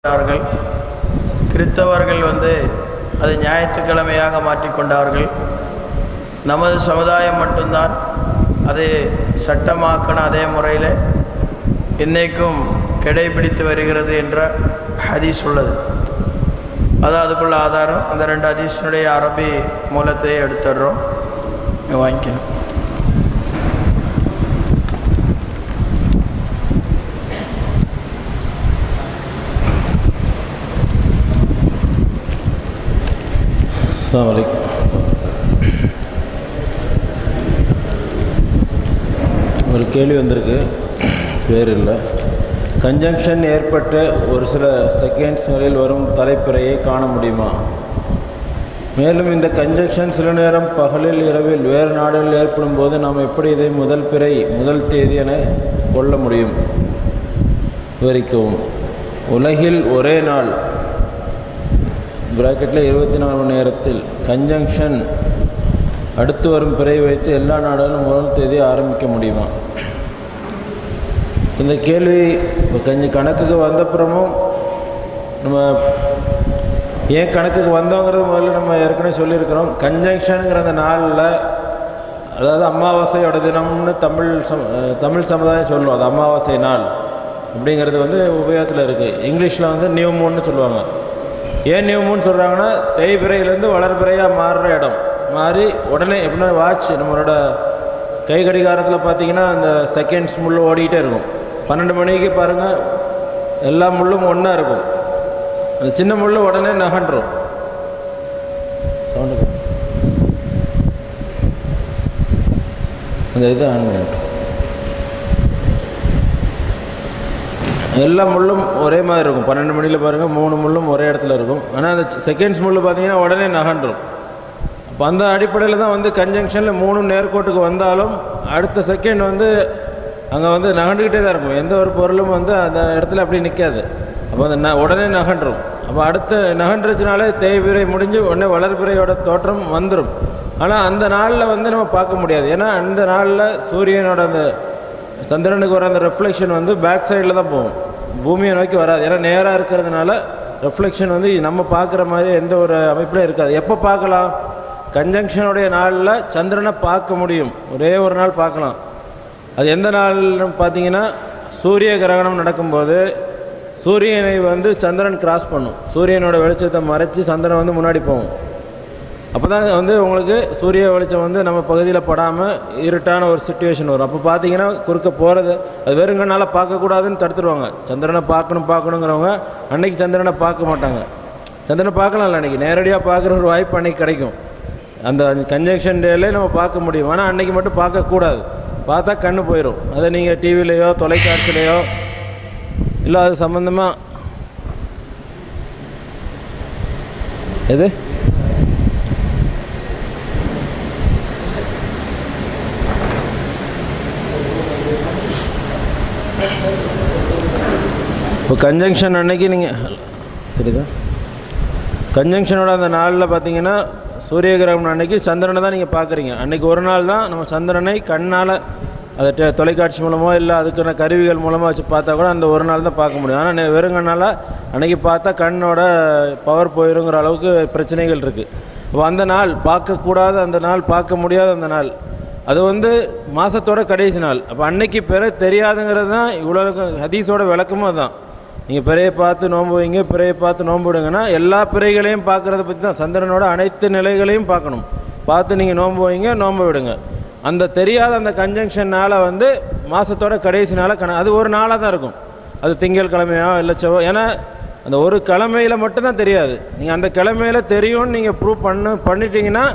கொண்டார்கள். கிறிஸ்தவர்கள் அதை ஞாயிற்றுக்கிழமையாக மாற்றிக்கொண்டார்கள். நமது சமுதாயம் மட்டும்தான் அதை சட்டமாக்கின அதே முறையில் இன்றைக்கும் கடைபிடித்து வருகிறது என்ற ஹதீஸ் உள்ளது. அதுக்குள்ள ஆதாரம் அந்த 2 ஹதீஸினுடைய அரபி மூலத்தை எடுத்துடுறோம், வாங்கிக்கணும். அஸ்ஸலாமு அலைக்கும். ஒரு கேள்வி வந்திருக்கு, பேர் இல்லை. கன்ஜங்ஷன் ஏற்பட்ட ஒரு சில செகண்ட்ஸ்களில் வரும் தலைப்பிறையை காண முடியுமா? மேலும் இந்த கன்ஜங்ஷன் சில நேரம் பகலில் இரவில் வேறு நாடுகளில் ஏற்படும் போது நாம் எப்படி இதை முதல் பிறை முதல் தேதி என கொள்ள முடியும்? விவரிக்கவும். உலகில் ஒரே நாள் பிராக்கெட்டில் 24 மணி நேரத்தில் கன்ஜங்ஷன் அடுத்து வரும் பிறை வைத்து எல்லா நாடுகளும் முதல் தேதியை ஆரம்பிக்க முடியுமா? இந்த கேள்வி கொஞ்சம் கணக்குக்கு வந்தப்புறமும் நம்ம ஏன் கணக்குக்கு வந்தோங்கிறது முதல்ல நம்ம ஏற்கனவே சொல்லியிருக்கிறோம். கன்ஜங்ஷனுங்கிற அந்த நாளில், அதாவது அமாவாசையோட தினம்னு தமிழ் சமுதாயம் சொல்லுவோம். அது அமாவாசை நாள் அப்படிங்கிறது உபயோகத்தில் இருக்குது. இங்கிலீஷில் நியூ மூன்னு சொல்லுவாங்க. ஏன் நியூ மூன் சொல்கிறாங்கன்னா, தேய்பிறையிலேருந்து வளர்பிறையாக மாறுற இடம் மாறி உடனே எப்படின்னா வாட்ச் நம்மளோட கை கடிகாரத்தில் பார்த்திங்கன்னா அந்த செகண்ட்ஸ் முள் ஓடிக்கிட்டே இருக்கும். 12 மணிக்கு பாருங்கள், எல்லா முள்ளும் ஒன்றா இருக்கும். அந்த சின்ன முள் உடனே நகன்றும். சவுண்டு அந்த இது ஆன் பண்ணிட்டோம். எல்லா முள்ளும் ஒரே மாதிரி இருக்கும். 12 மணியில் பாருங்கள், 3 முள்ளும் ஒரே இடத்துல இருக்கும். ஆனால் அந்த செகண்ட்ஸ் முள் பார்த்திங்கன்னா உடனே நகன்றும். அப்போ அந்த அடிப்படையில் தான் கன்ஜங்ஷனில் 3 நேர்கோட்டுக்கு வந்தாலும் அடுத்த செகண்ட் அங்கே நகண்டுக்கிட்டே தான் இருக்கும். எந்த ஒரு பொருளும் அந்த இடத்துல அப்படி நிற்காது. அப்போ அந்த உடனே நகன்றும். அப்போ அடுத்த நகன்றுச்சுனாலே தேய்பிறை முடிஞ்சு உடனே வளர்பிறையோட தோற்றம் வந்துடும். ஆனால் அந்த நாளில் நம்ம பார்க்க முடியாது. ஏன்னா அந்த நாளில் சூரியனோட அந்த சந்திரனுக்கு வர அந்த ரெஃப்ளெக்ஷன் பேக் சைடில் தான் போகும், பூமியை நோக்கி வராது. ஏன்னா நேராக இருக்கிறதுனால ரெஃப்ளெக்ஷன் நம்ம பார்க்குற மாதிரி எந்த ஒரு அமைப்பிலும் இருக்காது. எப்போ பார்க்கலாம்? கன்ஜங்ஷனுடைய நாளில் சந்திரனை பார்க்க முடியும். ஒரே ஒரு நாள் பார்க்கலாம். அது எந்த நாள்னு பார்த்தீங்கன்னா, சூரிய கிரகணம் நடக்கும்போது சூரியனை சந்திரன் கிராஸ் பண்ணும். சூரியனோட வெளிச்சத்தை மறைச்சி சந்திரன் முன்னாடி போகும். அப்போ தான் உங்களுக்கு சூரிய வெளிச்சம் நம்ம பகுதியில் படாமல் இருட்டான ஒரு சிச்சுவேஷன் வரும். அப்போ பார்த்தீங்கன்னா குறுக்க போகிறது அது வெறுங்கனால பார்க்கக்கூடாதுன்னு தடுத்துருவாங்க. சந்திரனை பார்க்கணுங்கிறவங்க அன்றைக்கி சந்திரனை பார்க்க மாட்டாங்க. சந்திரனை பார்க்கலாம்ல, அன்றைக்கி நேரடியாக பார்க்குற ஒரு வாய்ப்பு அன்றைக்கி கிடைக்கும். அந்த கன்ஜங்ஷன் டேலே நம்ம பார்க்க முடியும். ஆனால் அன்றைக்கி மட்டும் பார்க்கக்கூடாது. பார்த்தா கண்ணு போயிடும். அதை நீங்கள் டிவிலேயோ தொலைக்காட்சியிலையோ இல்லை அது சம்மந்தமாக எது இப்போ கன்ஜங்ஷன் அன்னைக்கு நீங்கள் தெரியுதா, கன்ஜங்ஷனோட அந்த நாளில் பார்த்தீங்கன்னா சூரிய கிரகணம் அன்னைக்கு சந்திரனை தான் நீங்கள் பார்க்குறீங்க. அன்றைக்கி ஒரு நாள் தான் நம்ம சந்திரனை கண்ணால் அதை தொலைக்காட்சி மூலமோ இல்லை அதுக்கான கருவிகள் மூலமாக வச்சு பார்த்தா கூட அந்த ஒரு நாள் தான் பார்க்க முடியும். ஆனால் வெறுங்கனால் அன்றைக்கி பார்த்தா கண்ணோட பவர் போயிருங்கிற அளவுக்கு பிரச்சனைகள் இருக்குது. அப்போ அந்த நாள் பார்க்கக்கூடாத அந்த நாள், பார்க்க முடியாத அந்த நாள், அது மாதத்தோட கடைசி நாள். அப்போ அன்னைக்கு பிறை தெரியாதுங்கிறது தான் இவ்வளோ ஹதீஸோட விளக்கமும் அதுதான். நீங்கள் பிறையை பார்த்து நோன்பு வைங்க, பிறையை பார்த்து நோன்பு விடுங்கன்னா எல்லா பிறைகளையும் பார்க்குறத பற்றி தான். சந்திரனோட அனைத்து நிலைகளையும் பார்க்கணும். பார்த்து நீங்கள் நோன்பு வைங்க, நோன்பு விடுங்க. அந்த தெரியாத அந்த கன்ஜங்ஷனால் மாதத்தோட கடைசி நாளாக அது ஒரு நாளாக தான் இருக்கும். அது திங்கள் கிழமையோ இல்லை செவ்வாய். ஏன்னா அந்த ஒரு கிழமையில் மட்டும்தான் தெரியாது. நீங்கள் அந்த கிழமையில் தெரியும்னு நீங்கள் ப்ரூவ் பண்ணிட்டீங்கன்னா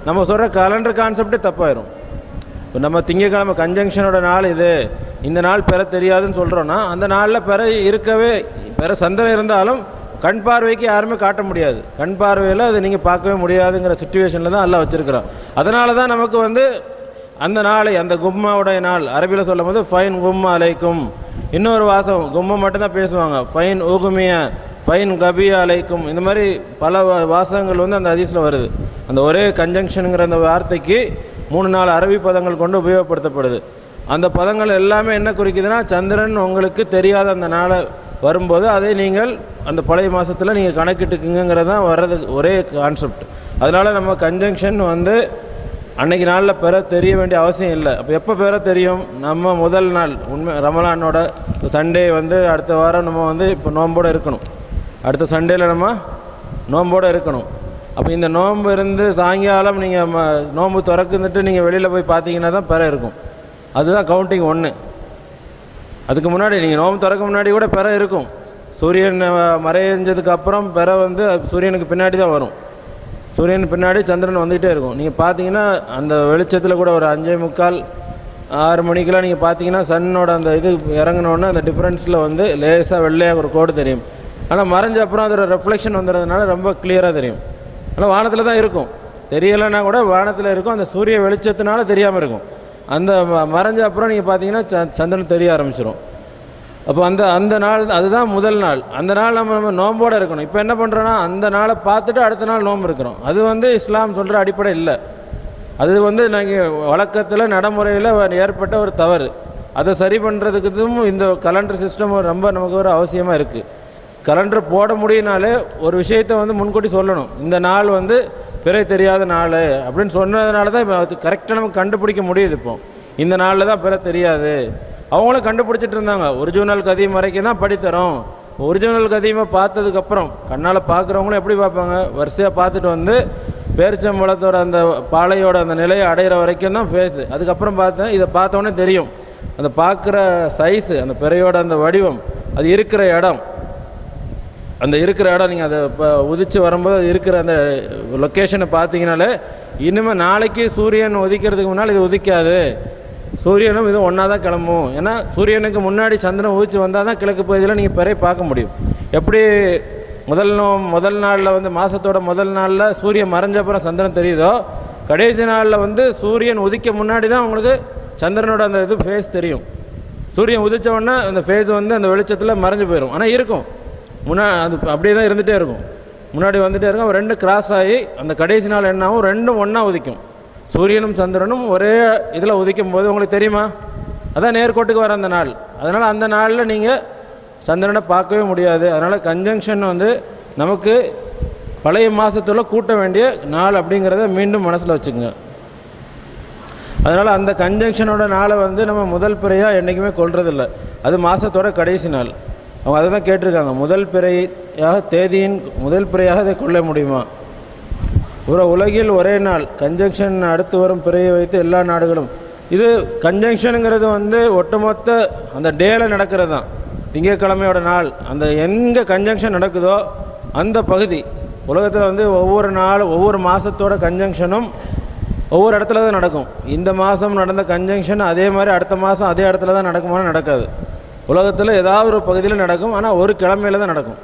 நம்ம சொல்கிற கலண்டர் கான்செப்டே தப்பாயிரும். இப்போ நம்ம திங்கக்கிழமை கன்ஜங்ஷனோட நாள் இது, இந்த நாள் பெற தெரியாதுன்னு சொல்கிறோன்னா அந்த நாளில் பெற சந்திரன் இருந்தாலும் கண் பார்வைக்கு யாருமே காட்ட முடியாது. கண் பார்வையில் அதை நீங்கள் பார்க்கவே முடியாதுங்கிற சிச்சுவேஷனில் தான் எல்லாம் வச்சுருக்கிறோம். அதனால தான் நமக்கு அந்த நாளை, அந்த கும்மாவுடைய நாள் அரபியில் சொல்லும் போது ஃபைன் கும்மா அலைக்கும். இன்னொரு வாசம் கும்மா மட்டும்தான் பேசுவாங்க. ஃபைன் ஊகுமியா, ஃபைன் கபியா அலைக்கும். இந்த மாதிரி பல வாசகங்கள் அந்த ஹதீஸில் வருது. அந்த ஒரே கன்ஜங்ஷனுங்கிற அந்த வார்த்தைக்கு 3-4 அரபி பதங்கள் கொண்டு உபயோகப்படுத்தப்படுது. அந்த பதங்கள் எல்லாமே என்ன குறிக்குதுன்னா, சந்திரன் உங்களுக்கு தெரியாத அந்த நாளை வரும்போது அதை நீங்கள் அந்த பழைய மாதத்தில் நீங்கள் கணக்கிட்டுக்குங்கிறது தான் வர்றது ஒரே கான்செப்ட். அதனால் நம்ம கன்ஜங்ஷன் வந்து அன்றைக்கி நாளில் பெற தெரிய வேண்டிய அவசியம் இல்லை. அப்போ எப்போ பெற தெரியும்? நம்ம முதல் நாள் ரமலானோட சண்டே வந்து அடுத்த வாரம் நம்ம வந்து இப்போ நோம்போடு இருக்கணும். அடுத்த சண்டேயில் நம்ம நோம்போடு இருக்கணும். அப்போ இந்த நோன்பு இருந்து சாயங்காலம் நீங்கள் நோன்பு திறக்குந்துட்டு நீங்கள் வெளியில் போய் பார்த்தீங்கன்னா தான் பெற இருக்கும். அதுதான் கவுண்டிங் 1. அதுக்கு முன்னாடி நீங்கள் நோன்பு திறக்க முன்னாடி கூட பெற இருக்கும். சூரியன் மறைஞ்சதுக்கு அப்புறம் பெற வந்து சூரியனுக்கு பின்னாடி தான் வரும். சூரியன் பின்னாடி சந்திரன் வந்துகிட்டே இருக்கும். நீங்கள் பார்த்தீங்கன்னா அந்த வெளிச்சத்தில் கூட ஒரு 5:45 6 மணிக்கெலாம் நீங்கள் பார்த்தீங்கன்னா சன்னோட அந்த இது இறங்கினோடனே அந்த டிஃப்ரென்ஸில் வந்து லேசாக வெள்ளையாக ஒரு கோடு தெரியும். ஆனால் மறைஞ்ச அப்புறம் அதோட ரெஃப்ளெக்ஷன் வந்துடுறதுனால ரொம்ப கிளியராக தெரியும். ஆனால் வானத்தில் தான் இருக்கும். தெரியலைன்னா கூட வானத்தில் இருக்கும். அந்த சூரிய வெளிச்சத்தினால தெரியாமல் இருக்கும். அந்த மறைஞ்ச அப்புறம் நீங்கள் பார்த்தீங்கன்னா சந்திரன் தெரிய ஆரம்பிச்சிடும். அப்போ அந்த நாள் அதுதான் முதல் நாள். அந்த நாள் நம்ம நோம்போடு இருக்கணும். இப்போ என்ன பண்ணுறோன்னா அந்த நாளை பார்த்துட்டு அடுத்த நாள் நோன்பு இருக்கிறோம். அது வந்து இஸ்லாம் சொல்கிற அடிப்படை இல்லை. அது வந்து நாங்கள் வழக்கத்தில் நடைமுறையில் ஏற்பட்ட ஒரு தவறு. அதை சரி பண்ணுறதுக்கும் இந்த கலண்டர் சிஸ்டம் ரொம்ப நமக்கு ஒரு அவசியமாக இருக்குது. கலண்டர் போட முடியினாலே ஒரு விஷயத்தை வந்து முன்கூட்டி சொல்லணும். இந்த நாள் வந்து பிறை தெரியாத நாள் அப்படின்னு சொன்னதுனால தான் இப்போ அது கரெக்டாக நமக்கு கண்டுபிடிக்க முடியுது. இப்போ இந்த நாளில் தான் பிறை தெரியாது. அவங்களும் கண்டுபிடிச்சிட்டு இருந்தாங்க. ஒரிஜினல் கதீம் வரைக்கும் தான் படித்தரோம். ஒரிஜினல் கதீமை பார்த்ததுக்கப்புறம் கண்ணால் பார்க்குறவங்களும் எப்படி பார்ப்பாங்க? வரிசையாக பார்த்துட்டு வந்து பேரிச்சம்பழத்தோட அந்த பாலையோட அந்த நிலையை அடையிற வரைக்கும் தான் ஃபேஸு. அதுக்கப்புறம் பார்த்தேன். இதை பார்த்தோன்னே தெரியும் அந்த பார்க்குற சைஸு, அந்த பிறையோட அந்த வடிவம், அது இருக்கிற இடம், அந்த இருக்கிற இடம் நீங்கள் அதை இப்போ உதித்து வரும்போது அது இருக்கிற அந்த லொக்கேஷனை பார்த்தீங்கனாலே இனிமேல் நாளைக்கு சூரியன் உதிக்கிறதுக்கு முன்னால் இது உதிக்காது. சூரியனும் இது ஒன்றா தான் கிளம்பும். ஏன்னா சூரியனுக்கு முன்னாடி சந்திரன் உதிச்சு வந்தால் தான் கிழக்கு பகுதியில் நீங்கள் பிறை பார்க்க முடியும். எப்படி முதல் நாளில் வந்து மாதத்தோட முதல் நாளில் சூரியன் மறைஞ்சப்புறம் சந்திரன் தெரியுதோ, கடைசி நாளில் வந்து சூரியன் உதிக்க முன்னாடி தான் உங்களுக்கு சந்திரனோட அந்த இது ஃபேஸ் தெரியும். சூரியன் உதித்த உடனே அந்த ஃபேஸ் வந்து அந்த வெளிச்சத்தில் மறைஞ்சு போயிடும். ஆனால் இருக்கும் அது அப்படியே தான் இருந்துகிட்டே இருக்கும். முன்னாடி வந்துகிட்டே இருக்கும். ரெண்டு கிராஸ் ஆகி அந்த கடைசி நாள் என்ன ஆகும்? ரெண்டும் ஒன்றா உதிக்கும். சூரியனும் சந்திரனும் ஒரே இதில் உதிக்கும் போது உங்களுக்கு தெரியுமா? அதான் நேர்கோட்டுக்கு வர அந்த நாள். அதனால் அந்த நாளில் நீங்கள் சந்திரனை பார்க்கவே முடியாது. அதனால் கன்ஜங்ஷன் வந்து நமக்கு பழைய மாதத்தில் கூட்ட வேண்டிய நாள் அப்படிங்கிறத மீண்டும் மனசில் வச்சுக்கோங்க. அதனால் அந்த கன்ஜங்ஷனோட நாளை வந்து நம்ம முதல் பிறையாக என்றைக்குமே கொள்றதில்லை. அது மாதத்தோட கடைசி நாள். அவங்க அதை தான் கேட்டிருக்காங்க. முதல் பிறையாக தேதியின் முதல் பிறையாக அதை கொள்ள முடியுமா? உலகில் ஒரே நாள் கன்ஜங்ஷன் அடுத்து வரும் பிறையை வைத்து எல்லா நாடுகளும். இது கன்ஜங்ஷனுங்கிறது வந்து ஒட்டுமொத்த அந்த டேல நடக்கிறது தான். திங்கட்கிழமையோட நாள் அந்த எங்கே கன்ஜங்ஷன் நடக்குதோ அந்த பகுதி உலகத்தில் வந்து ஒவ்வொரு நாள் ஒவ்வொரு மாதத்தோட கன்ஜங்ஷனும் ஒவ்வொரு இடத்துல தான் நடக்கும். இந்த மாதம் நடந்த கன்ஜங்ஷன் அதே மாதிரி அடுத்த மாதம் அதே இடத்துல தான் நடக்குமான்னு நடக்காது. உலகத்தில் ஏதாவது ஒரு பகுதியில் நடக்கும். ஆனால் ஒரு கிழமையில் தான் நடக்கும்.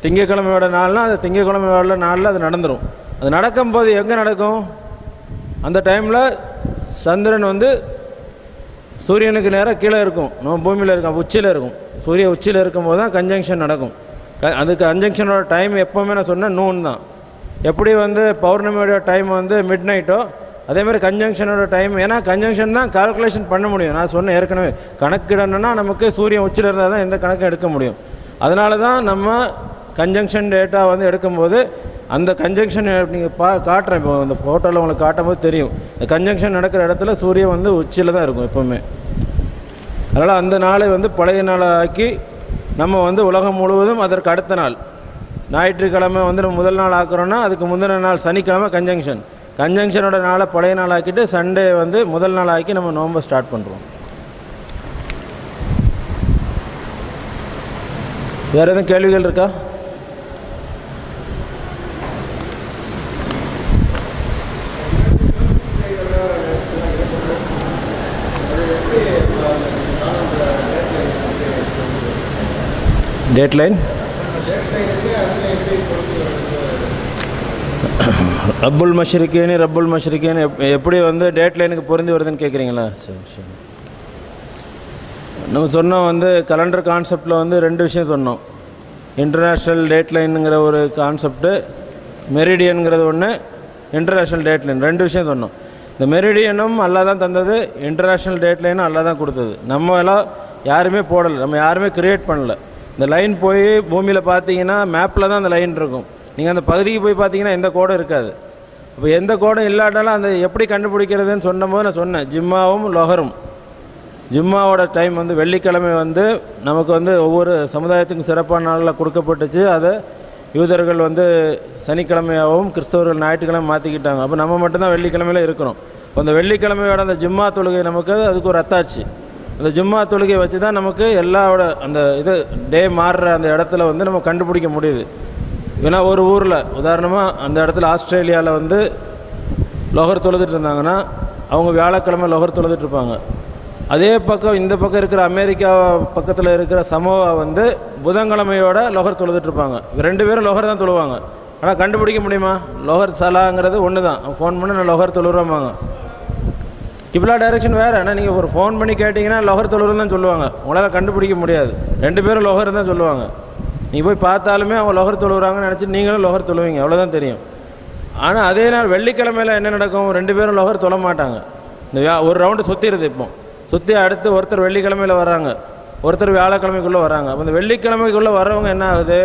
திங்கட்கிழமையோட நாள்னால் அது திங்கட்கிழமையோட நாளில் அது நடந்துடும். அது நடக்கும்போது எங்கே நடக்கும்? அந்த டைமில் சந்திரன் வந்து சூரியனுக்கு நேராக கீழே இருக்கும். நம்ம பூமியில் இருக்கும், உச்சியில் இருக்கும். சூரிய உச்சியில் இருக்கும்போது தான் கன்ஜங்ஷன் நடக்கும். அதுக்கு கன்ஜங்ஷனோட டைம் எப்போவுமே நான் சொன்னேன் நூன் தான். எப்படி வந்து பௌர்ணமியோட டைம் வந்து மிட் நைட்டோ அதேமாதிரி கன்ஜங்ஷனோட டைம். ஏன்னா கன்ஜங்ஷன் தான் கால்குலேஷன் பண்ண முடியும். நான் சொன்னேன் ஏற்கனவே, கணக்கிடணுன்னா நமக்கு சூரியன் உச்சியில் இருந்தால் தான் எந்த கணக்கும் எடுக்க முடியும். அதனால தான் நம்ம கன்ஜங்ஷன் டேட்டா வந்து எடுக்கும்போது அந்த கன்ஜங்ஷன் நீங்கள் காட்டுறேன். இப்போ இந்த ஃபோட்டோவில் உங்களுக்கு காட்டும் போது தெரியும். இந்த கன்ஜங்ஷன் நடக்கிற இடத்துல சூரியன் வந்து உச்சியில் தான் இருக்கும் எப்போவுமே. அதனால் அந்த நாளை வந்து பழைய நாளாக்கி நம்ம வந்து உலகம் முழுவதும் அதற்கு அடுத்த நாள் ஞாயிற்றுக்கிழமை வந்து நம்ம முதல் நாள் ஆக்குறோன்னா அதுக்கு முந்தின நாள் சனிக்கிழமை கன்ஜங்ஷனோட நாளை பழைய நாள் ஆக்கிட்டு சண்டே வந்து முதல் நாள் ஆக்கி நம்ம நோன்பை ஸ்டார்ட் பண்ணுறோம். வேறு எதுவும் கேள்விகள் இருக்கா? டேட்லைன் ரப்புல் மஷ்ரிக்கேன்னு எப்படி வந்து டேட்லைனுக்கு பொருந்தி வருதுன்னு கேட்குறீங்களா? சரி. நம்ம சொன்னோம் வந்து கலண்டர் கான்செப்டில் வந்து 2 விஷயம் சொன்னோம். இன்டர்நேஷ்னல் டேட்லைனுங்கிற ஒரு கான்செப்ட்டு, மெரிடியனுங்கிறது ஒன்று, இன்டர்நேஷ்னல் டேட்லைன் 2 விஷயம் சொன்னோம். இந்த மெரிடியனும் அல்லாஹ் தான் தந்தது, இன்டர்நேஷ்னல் டேட்லைனும் அல்லாஹ் தான் கொடுத்தது. நம்ம எல்லாம் யாருமே போடலை, நம்ம யாருமே க்ரியேட் பண்ணல. இந்த லைன் போய் பூமியில் பார்த்தீங்கன்னா மேப்பில் தான் அந்த லைன் இருக்கும். நீங்கள் அந்த பகுதிக்கு போய் பார்த்தீங்கன்னா எந்த கோடும் இருக்காது. இப்போ எந்த கோடும் இல்லாட்டாலும் அந்த எப்படி கண்டுபிடிக்கிறதுன்னு சொன்னபோது நான் சொன்னேன், ஜிம்மாவும் லொஹரும். ஜிம்மாவோட டைம் வந்து வெள்ளிக்கிழமை வந்து நமக்கு வந்து ஒவ்வொரு சமுதாயத்துக்கும் சிறப்பான நாளில் கொடுக்கப்பட்டுச்சு. அதை யூதர்கள் வந்து சனிக்கிழமையாகவும் கிறிஸ்தவர்கள் ஞாயிற்றுக்கிழமை மாற்றிக்கிட்டாங்க. அப்போ நம்ம மட்டும்தான் வெள்ளிக்கிழமையில் இருக்கிறோம். அந்த வெள்ளிக்கிழமையோட அந்த ஜும்மா தொழுகை நமக்கு அதுக்கு ஒரு அத்தாட்சி. அந்த ஜும்மா தொழுகையை வச்சு தான் நமக்கு எல்லாவோட அந்த இது டே மாறுற அந்த இடத்துல வந்து நம்ம கண்டுபிடிக்க முடியுது. ஏன்னா ஒரு ஊரில் உதாரணமாக அந்த இடத்துல ஆஸ்திரேலியாவில் வந்து லொஹர் தொழுதுட்டு இருந்தாங்கன்னா அவங்க வியாழக்கிழமை லொஹர் தொழுதுட்டு இருப்பாங்க. அதே பக்கம் இந்த பக்கம் இருக்கிற அமெரிக்கா பக்கத்தில் இருக்கிற சமோவா வந்து புதன்கிழமையோட லொஹர் தொழுதுட்ருப்பாங்க. ரெண்டு பேரும் லொஹர் தான் தொழுவாங்க. ஆனால் கண்டுபிடிக்க முடியுமா? லொஹர் சலாங்கிறது ஒன்று தான். ஃபோன் பண்ணி நான் லொஹர் தொழுறோம்பாங்க. கிப்லா டைரெக்ஷன் வேறு. ஆனால் நீங்கள் ஒரு ஃபோன் பண்ணி கேட்டிங்கன்னா லொஹர் தொழுறன்னு தான் சொல்லுவாங்க. உங்களால் கண்டுபிடிக்க முடியாது. ரெண்டு பேரும் லொஹர் தான் சொல்லுவாங்க. நீங்கள் போய் பார்த்தாலுமே அவங்க லொஹர் தொழுகிறாங்கன்னு நினச்சி நீங்களும் லொஹர் தொழுவீங்க, அவ்வளோதான் தெரியும். ஆனால் அதே நாள் வெள்ளிக்கிழமையில் என்ன நடக்கும்? ரெண்டு பேரும் லொஹர் தொழ மாட்டாங்க. இந்த ஒரு ரவுண்டு சுற்றிடுது. இப்போ சுற்றி அடுத்து ஒருத்தர் வெள்ளிக்கிழமையில் வர்றாங்க, ஒருத்தர் வியாழக்கிழமைக்குள்ளே வராங்க. அப்போ இந்த வெள்ளிக்கிழமைக்குள்ளே வர்றவங்க என்ன ஆகுது?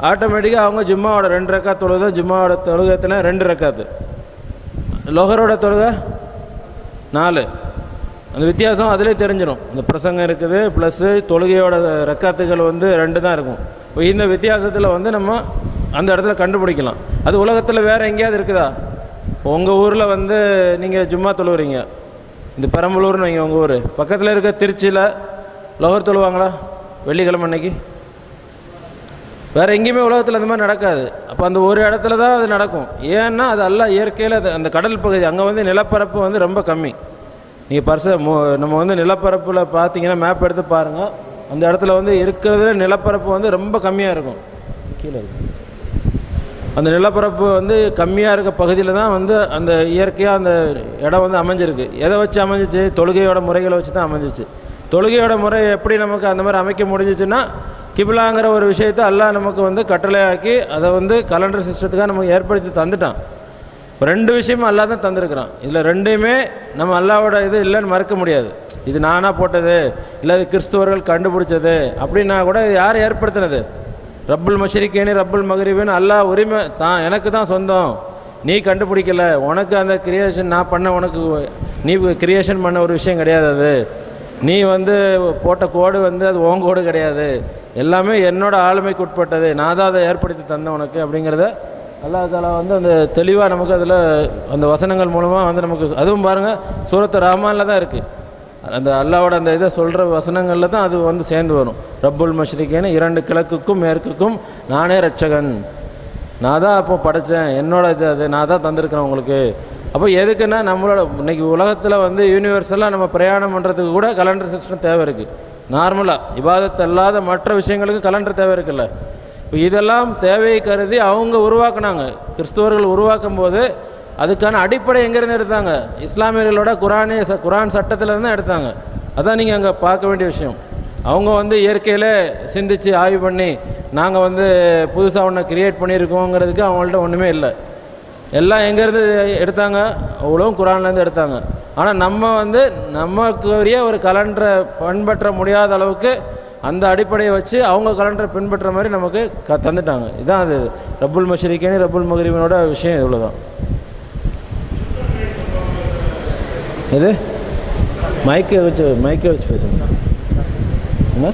ஆட்டோமேட்டிக்காக அவங்க ஜும்மாவோட 2 ரக்காத் தொழுது, ஜும்மாவோட தொழுகத்தில் 2 ரக்காத்து, லொஹரோட தொழுகை 4. அந்த வித்தியாசம் அதிலே தெரிஞ்சிடும். இந்த பிரசங்கம் இருக்குது ப்ளஸ்ஸு தொழுகையோட ரக்காத்துகள் வந்து 2 தான் இருக்கும். இப்போ இந்த வித்தியாசத்தில் வந்து நம்ம அந்த இடத்துல கண்டுபிடிக்கலாம். அது உலகத்தில் வேறு எங்கேயாவது இருக்குதா? உங்கள் ஊரில் வந்து நீங்கள் ஜும்மா தொழுகிறீங்க, இந்த பெரம்பலூர்னு வைங்க, உங்கள் ஊர் பக்கத்தில் இருக்க திருச்சியில் லொஹர் தொழுவாங்களா வெள்ளிக்கிழமை அன்னைக்கு? வேறு எங்கேயுமே உலகத்தில் அந்த மாதிரி நடக்காது. அப்போ அந்த ஒரு இடத்துல தான் அது நடக்கும். ஏன்னா அது எல்லாம் இயற்கையில் அது அந்த கடல் பகுதி, அங்கே வந்து நிலப்பரப்பு வந்து ரொம்ப கம்மி. நீங்கள் நம்ம வந்து நிலப்பரப்பில் பார்த்தீங்கன்னா மேப் எடுத்து பாருங்கள், அந்த இடத்துல வந்து இருக்கிறதுல நிலப்பரப்பு வந்து ரொம்ப கம்மியாக இருக்கும். கீழே இருக்கும் அந்த நிலப்பரப்பு வந்து கம்மியாக இருக்க பகுதியில் தான் வந்து அந்த இயற்கையாக அந்த இடம் வந்து அமைஞ்சிருக்கு. எதை வச்சு அமைஞ்சிச்சு? தொழுகையோட முறைகளை வச்சு தான் அமைஞ்சிச்சு. தொழுகையோட முறை எப்படி நமக்கு அந்த மாதிரி அமைக்க முடிஞ்சிச்சுன்னா, கிபிலாங்கிற ஒரு விஷயத்தை அல்லாஹ் நமக்கு வந்து கட்டளையாக்கி அதை வந்து கலண்டர் சிஸ்டத்துக்காக நமக்கு ஏற்படுத்தி தந்துட்டான். இப்போ 2 விஷயமும் அல்லாஹ் தான் தந்திருக்கிறான். இதில் 2மே நம்ம அல்லாவோட இது இல்லைன்னு மறுக்க முடியாது. இது நானாக போட்டது, இல்லை இது கிறிஸ்துவர்கள் கண்டுபிடிச்சது அப்படின்னா கூட இது யார் ஏற்படுத்தினது? ரப்புல் மஷ்ரிகேனி ரப்புல் மக்ரிபின்னு அல்லாஹ் உரிமை தான், எனக்கு தான் சொந்தம், நீ கண்டுபிடிக்கலை, உனக்கு அந்த கிரியேஷன் நான் பண்ண, உனக்கு நீ கிரியேஷன் பண்ண ஒரு விஷயம் கிடையாது. அது நீ வந்து போட்ட கோடு வந்து அது உன் கோடு கிடையாது, எல்லாமே என்னோட ஆளுமைக்கு உட்பட்டது, நான் தான் அதை ஏற்படுத்தி தந்தேன் உனக்கு அப்படிங்கிறத அல்லாஹ் தஆலா வந்து அந்த தெளிவாக நமக்கு அதில் அந்த வசனங்கள் மூலமாக வந்து நமக்கு, அதுவும் பாருங்கள் சூரத்து ரஹ்மானில் தான் இருக்குது. அந்த அல்லாவோட அந்த இதை சொல்கிற வசனங்களில் தான் அது வந்து சேர்ந்து வரும். ரப்புல் மஷ்ரிகேன்னு 2 கிழக்குக்கும் மேற்குக்கும் நானே ரட்சகன், நான் தான் அப்போ படைத்தேன், என்னோட இது அது நான் தான் தந்திருக்கிறேன் உங்களுக்கு. அப்போ எதுக்குன்னா நம்மளோட இன்றைக்கி உலகத்தில் வந்து யூனிவர்சலாக நம்ம பிரயாணம் பண்ணுறதுக்கு கூட கலண்டர் சிஸ்டம் தேவை இருக்குது. நார்மலாக இபாதத் அல்லாத மற்ற விஷயங்களுக்கு கலண்டர் தேவை இருக்குல்ல. இப்போ இதெல்லாம் தேவையை கருதி அவங்க உருவாக்குனாங்க. கிறிஸ்தவர்கள் உருவாக்கும் போது அதுக்கான அடிப்படை எங்கேருந்து எடுத்தாங்க? இஸ்லாமியர்களோட குரான் சட்டத்திலேருந்து தான் எடுத்தாங்க. அதான் நீங்கள் அங்கே பார்க்க வேண்டிய விஷயம். அவங்க வந்து இயற்கையில் சிந்தித்து ஆய்வு பண்ணி நாங்கள் வந்து புதுசாக ஒன்று க்ரியேட் பண்ணியிருக்கோங்கிறதுக்கு அவங்கள்ட்ட ஒன்றுமே இல்லை. எல்லாம் எங்கேருந்து எடுத்தாங்க? அவ்வளோவும் குரான்லேருந்து எடுத்தாங்க. ஆனால் நம்ம வந்து நமக்குரிய ஒரு கலண்டரை பின்பற்ற முடியாத அளவுக்கு அந்த அடிப்படையை வச்சு அவங்க கலண்டரை பின்பற்ற மாதிரி நமக்கு தந்துட்டாங்க. இதுதான் அது ரப்புல் மஷ்ரிகேனி ரப்புல் மக்ரிபினோட விஷயம் இவ்வளோ தான். இது மைக்கை வச்சு பேசுங்க. என்ன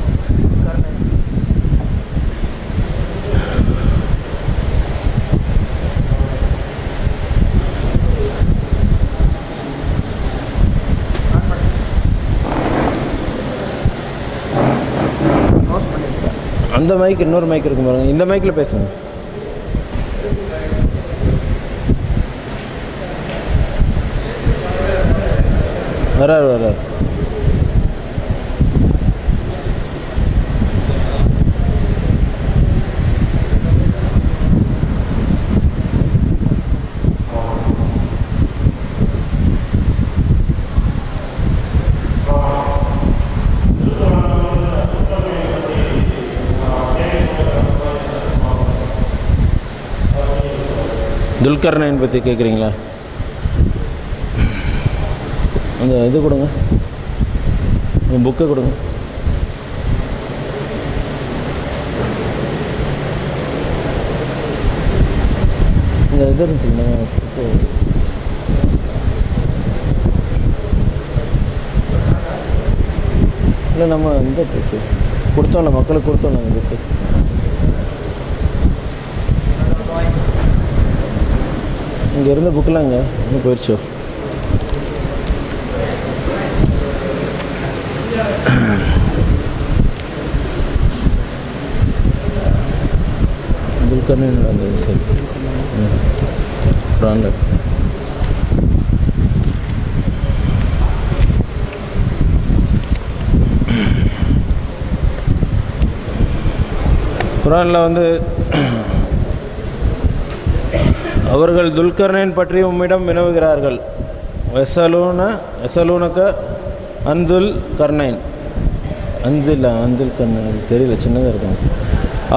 அந்த மைக், இன்னொரு மைக் இருக்கும் பாருங்க, இந்த மைக்கில் பேசுங்க. வரார் துல்கர்னைன் பற்றி கேட்குறீங்களா? அந்த இது கொடுங்க, புக்கை கொடுங்க. இந்த இது இருந்துச்சுங்க இல்லை நம்ம இந்த கொடுத்தோம்ல மக்களுக்கு கொடுத்தோம்ல இதுக்கு இங்கே இருந்த புக்கெலாம் இங்கே இன்னும் போயிடுச்சோ துல்கர்னன் அந்த சரி குரானில் குரானில் வந்து அவர்கள் துல்கர்னன் பற்றி உம்மிடம் வினவுகிறார்கள் எசலூனக்க அந்துல் கர்னைன் அந்துல் கர்னைன் தெரியல சின்னதாக இருக்காங்க.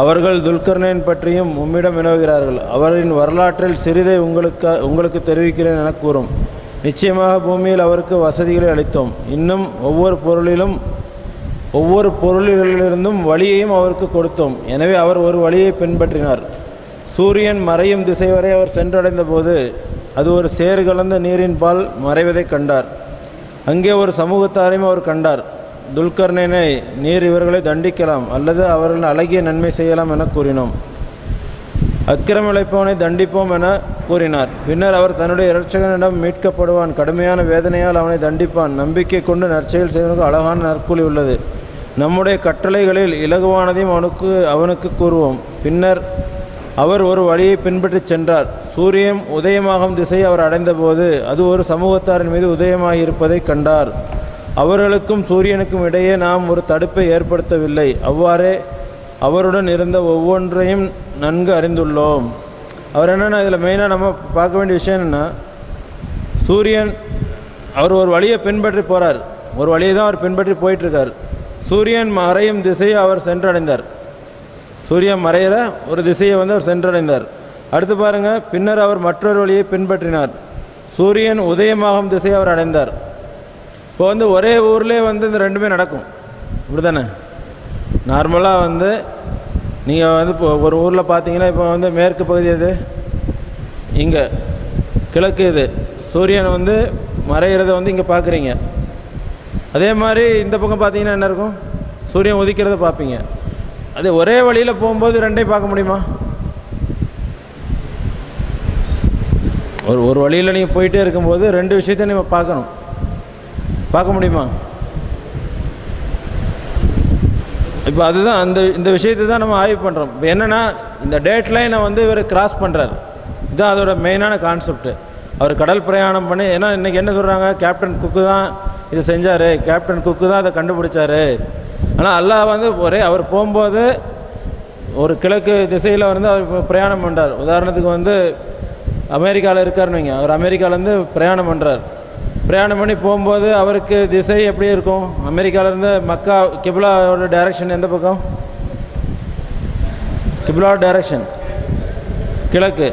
அவர்கள் துல்கர்னன் பற்றியும் உம்மிடம் வினவுகிறார்கள். அவரின் வரலாற்றில் சிறிதை உங்களுக்கு தெரிவிக்கிறேன் என கூறும். நிச்சயமாக பூமியில் அவருக்கு வசதிகளை அளித்தோம். இன்னும் ஒவ்வொரு பொருளிலிருந்தும் வழியையும் அவருக்கு கொடுத்தோம். எனவே அவர் ஒரு வழியை பின்பற்றினார். சூரியன் மறையும் திசை வரை அவர் சென்றடைந்த போது அது ஒரு சேறு கலந்த நீரின் பால் மறைவதைக் கண்டார். அங்கே ஒரு சமூகத்தாரையும் அவர் கண்டார். துல்கர்னனை, நீர் இவர்களை தண்டிக்கலாம் அல்லது அவர்கள் அழகிய நன்மை செய்யலாம் என கூறினோம். அக்கிரம் இழைப்பவனை தண்டிப்போம் என கூறினார். பின்னர் அவர் தன்னுடைய இரட்சகனிடம் மீட்கப்படுவான். கடுமையான வேதனையால் அவனை தண்டிப்பான். நம்பிக்கை கொண்டு நற்செயல் செய்வனுக்கு அழகான நற்கூலி உள்ளது. நம்முடைய கட்டளைகளில் இலகுவானதையும் அவனுக்கு கூறுவோம். பின்னர் அவர் ஒரு வழியை பின்பற்றி சென்றார். சூரியன் உதயமாகும் திசையை அவர் அடைந்தபோது அது ஒரு சமூகத்தாரின் மீது உதயமாகியிருப்பதை கண்டார். அவர்களுக்கும் சூரியனுக்கும் இடையே நாம் ஒரு தடுப்பை ஏற்படுத்தவில்லை. அவ்வாறே அவருடன் இருந்த ஒவ்வொன்றையும் நன்கு அறிந்துள்ளோம். அவர் என்னென்னா இதில் மெயினாக நம்ம பார்க்க வேண்டிய விஷயம் என்னென்னா, சூரியன் அவர் ஒரு வழியை பின்பற்றி போகிறார். ஒரு வழியை தான் அவர் பின்பற்றி போயிட்டுருக்கார். சூரியன் மறையும் திசையை அவர் சென்றடைந்தார். சூரியன் மறைகிற ஒரு திசையை அவர் சென்றடைந்தார். அடுத்து பாருங்கள், பின்னர் அவர் மற்றொரு வழியை பின்பற்றினார். சூரியன் உதயமாகும் திசையை அவர் அடைந்தார். இப்போ ஒரே ஊர்லேயே இந்த ரெண்டுமே நடக்கும், இப்படி தானே? நார்மலாக நீங்கள் இப்போ ஒரு ஊரில் பார்த்தீங்கன்னா, இப்போ மேற்கு பகுதி எது, இங்கே கிழக்கு இது, சூரியன் மறைகிறத இங்கே பார்க்குறீங்க. அதே மாதிரி இந்த பக்கம் பார்த்தீங்கன்னா என்ன இருக்கும், சூரியன் உதிக்கிறத பார்ப்பீங்க. அது ஒரே வழியில் போகும்போது ரெண்டையும் பார்க்க முடியுமா? ஒரு வழியில் நீங்கள் போயிட்டே இருக்கும்போது ரெண்டு விஷயத்தை நீங்கள் பார்க்க முடியுமா? இப்போ அதுதான் இந்த விஷயத்தை தான் நம்ம ஆய்வு பண்ணுறோம். இப்போ என்னென்னா, இந்த டேட் லைனை இவர் கிராஸ் பண்ணுறார். இதுதான் அதோட மெயினான கான்செப்ட். அவர் கடல் பிரயாணம் பண்ணி, ஏன்னா இன்றைக்கி என்ன சொல்கிறாங்க, கேப்டன் குக்கு தான் இதை செஞ்சார், கேப்டன் குக்கு தான் அதை கண்டுபிடிச்சார். ஆனால் அல்லாஹ் அவர் போகும்போது ஒரு கிழக்கு திசையில் அவர் பிரயாணம் பண்ணுறார். உதாரணத்துக்கு அமெரிக்காவில் இருக்காருன்னு வைங்க, அவர் அமெரிக்காவிலேருந்து பிரயாணம் பண்ணுறார். பிரயாணம் பண்ணி போகும்போது அவருக்கு திசை எப்படி இருக்கும்? அமெரிக்காவிலேருந்து மக்கா கிப்லாவோட டைரக்ஷன் எந்த பக்கம்? கிப்லாவோட டைரக்ஷன் கிழக்கு.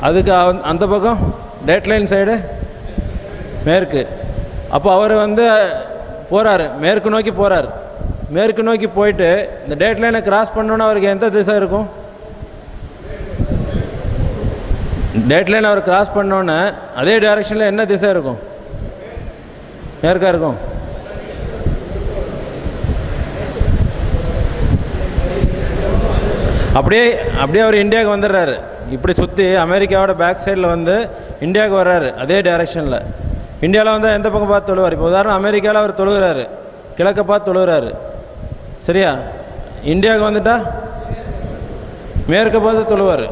அதுக்கு அந்த பக்கம் டேட்லைன் சைடு மேற்கு. அப்போ அவர் போகிறார், மேற்கு நோக்கி போகிறார். மேற்கு நோக்கி போயிட்டு இந்த டேட் லைனை கிராஸ் பண்ணோன்னா அவருக்கு எந்த திசை இருக்கும்? டேட் லைன் அவர் கிராஸ் பண்ணோன்னே அதே டைரெக்ஷனில் என்ன திசை இருக்கும்? மேற்கா இருக்கும். அப்படியே அவர் இந்தியாவுக்கு வந்துடுறாரு. இப்படி சுற்றி அமெரிக்காவோட பேக் சைடில் இந்தியாவுக்கு வர்றாரு. அதே டைரெக்ஷனில் இந்தியாவில் எந்த பக்கம் பார்த்து தொழுவார்? இப்போ உதாரணம் அமெரிக்காவில் அவர் தொழுகிறாரு, கிழக்க பார்த்து தொழுகிறாரு, சரியா? இந்தியாவுக்கு வந்துட்டா மேற்க பார்த்து தொழுவார்.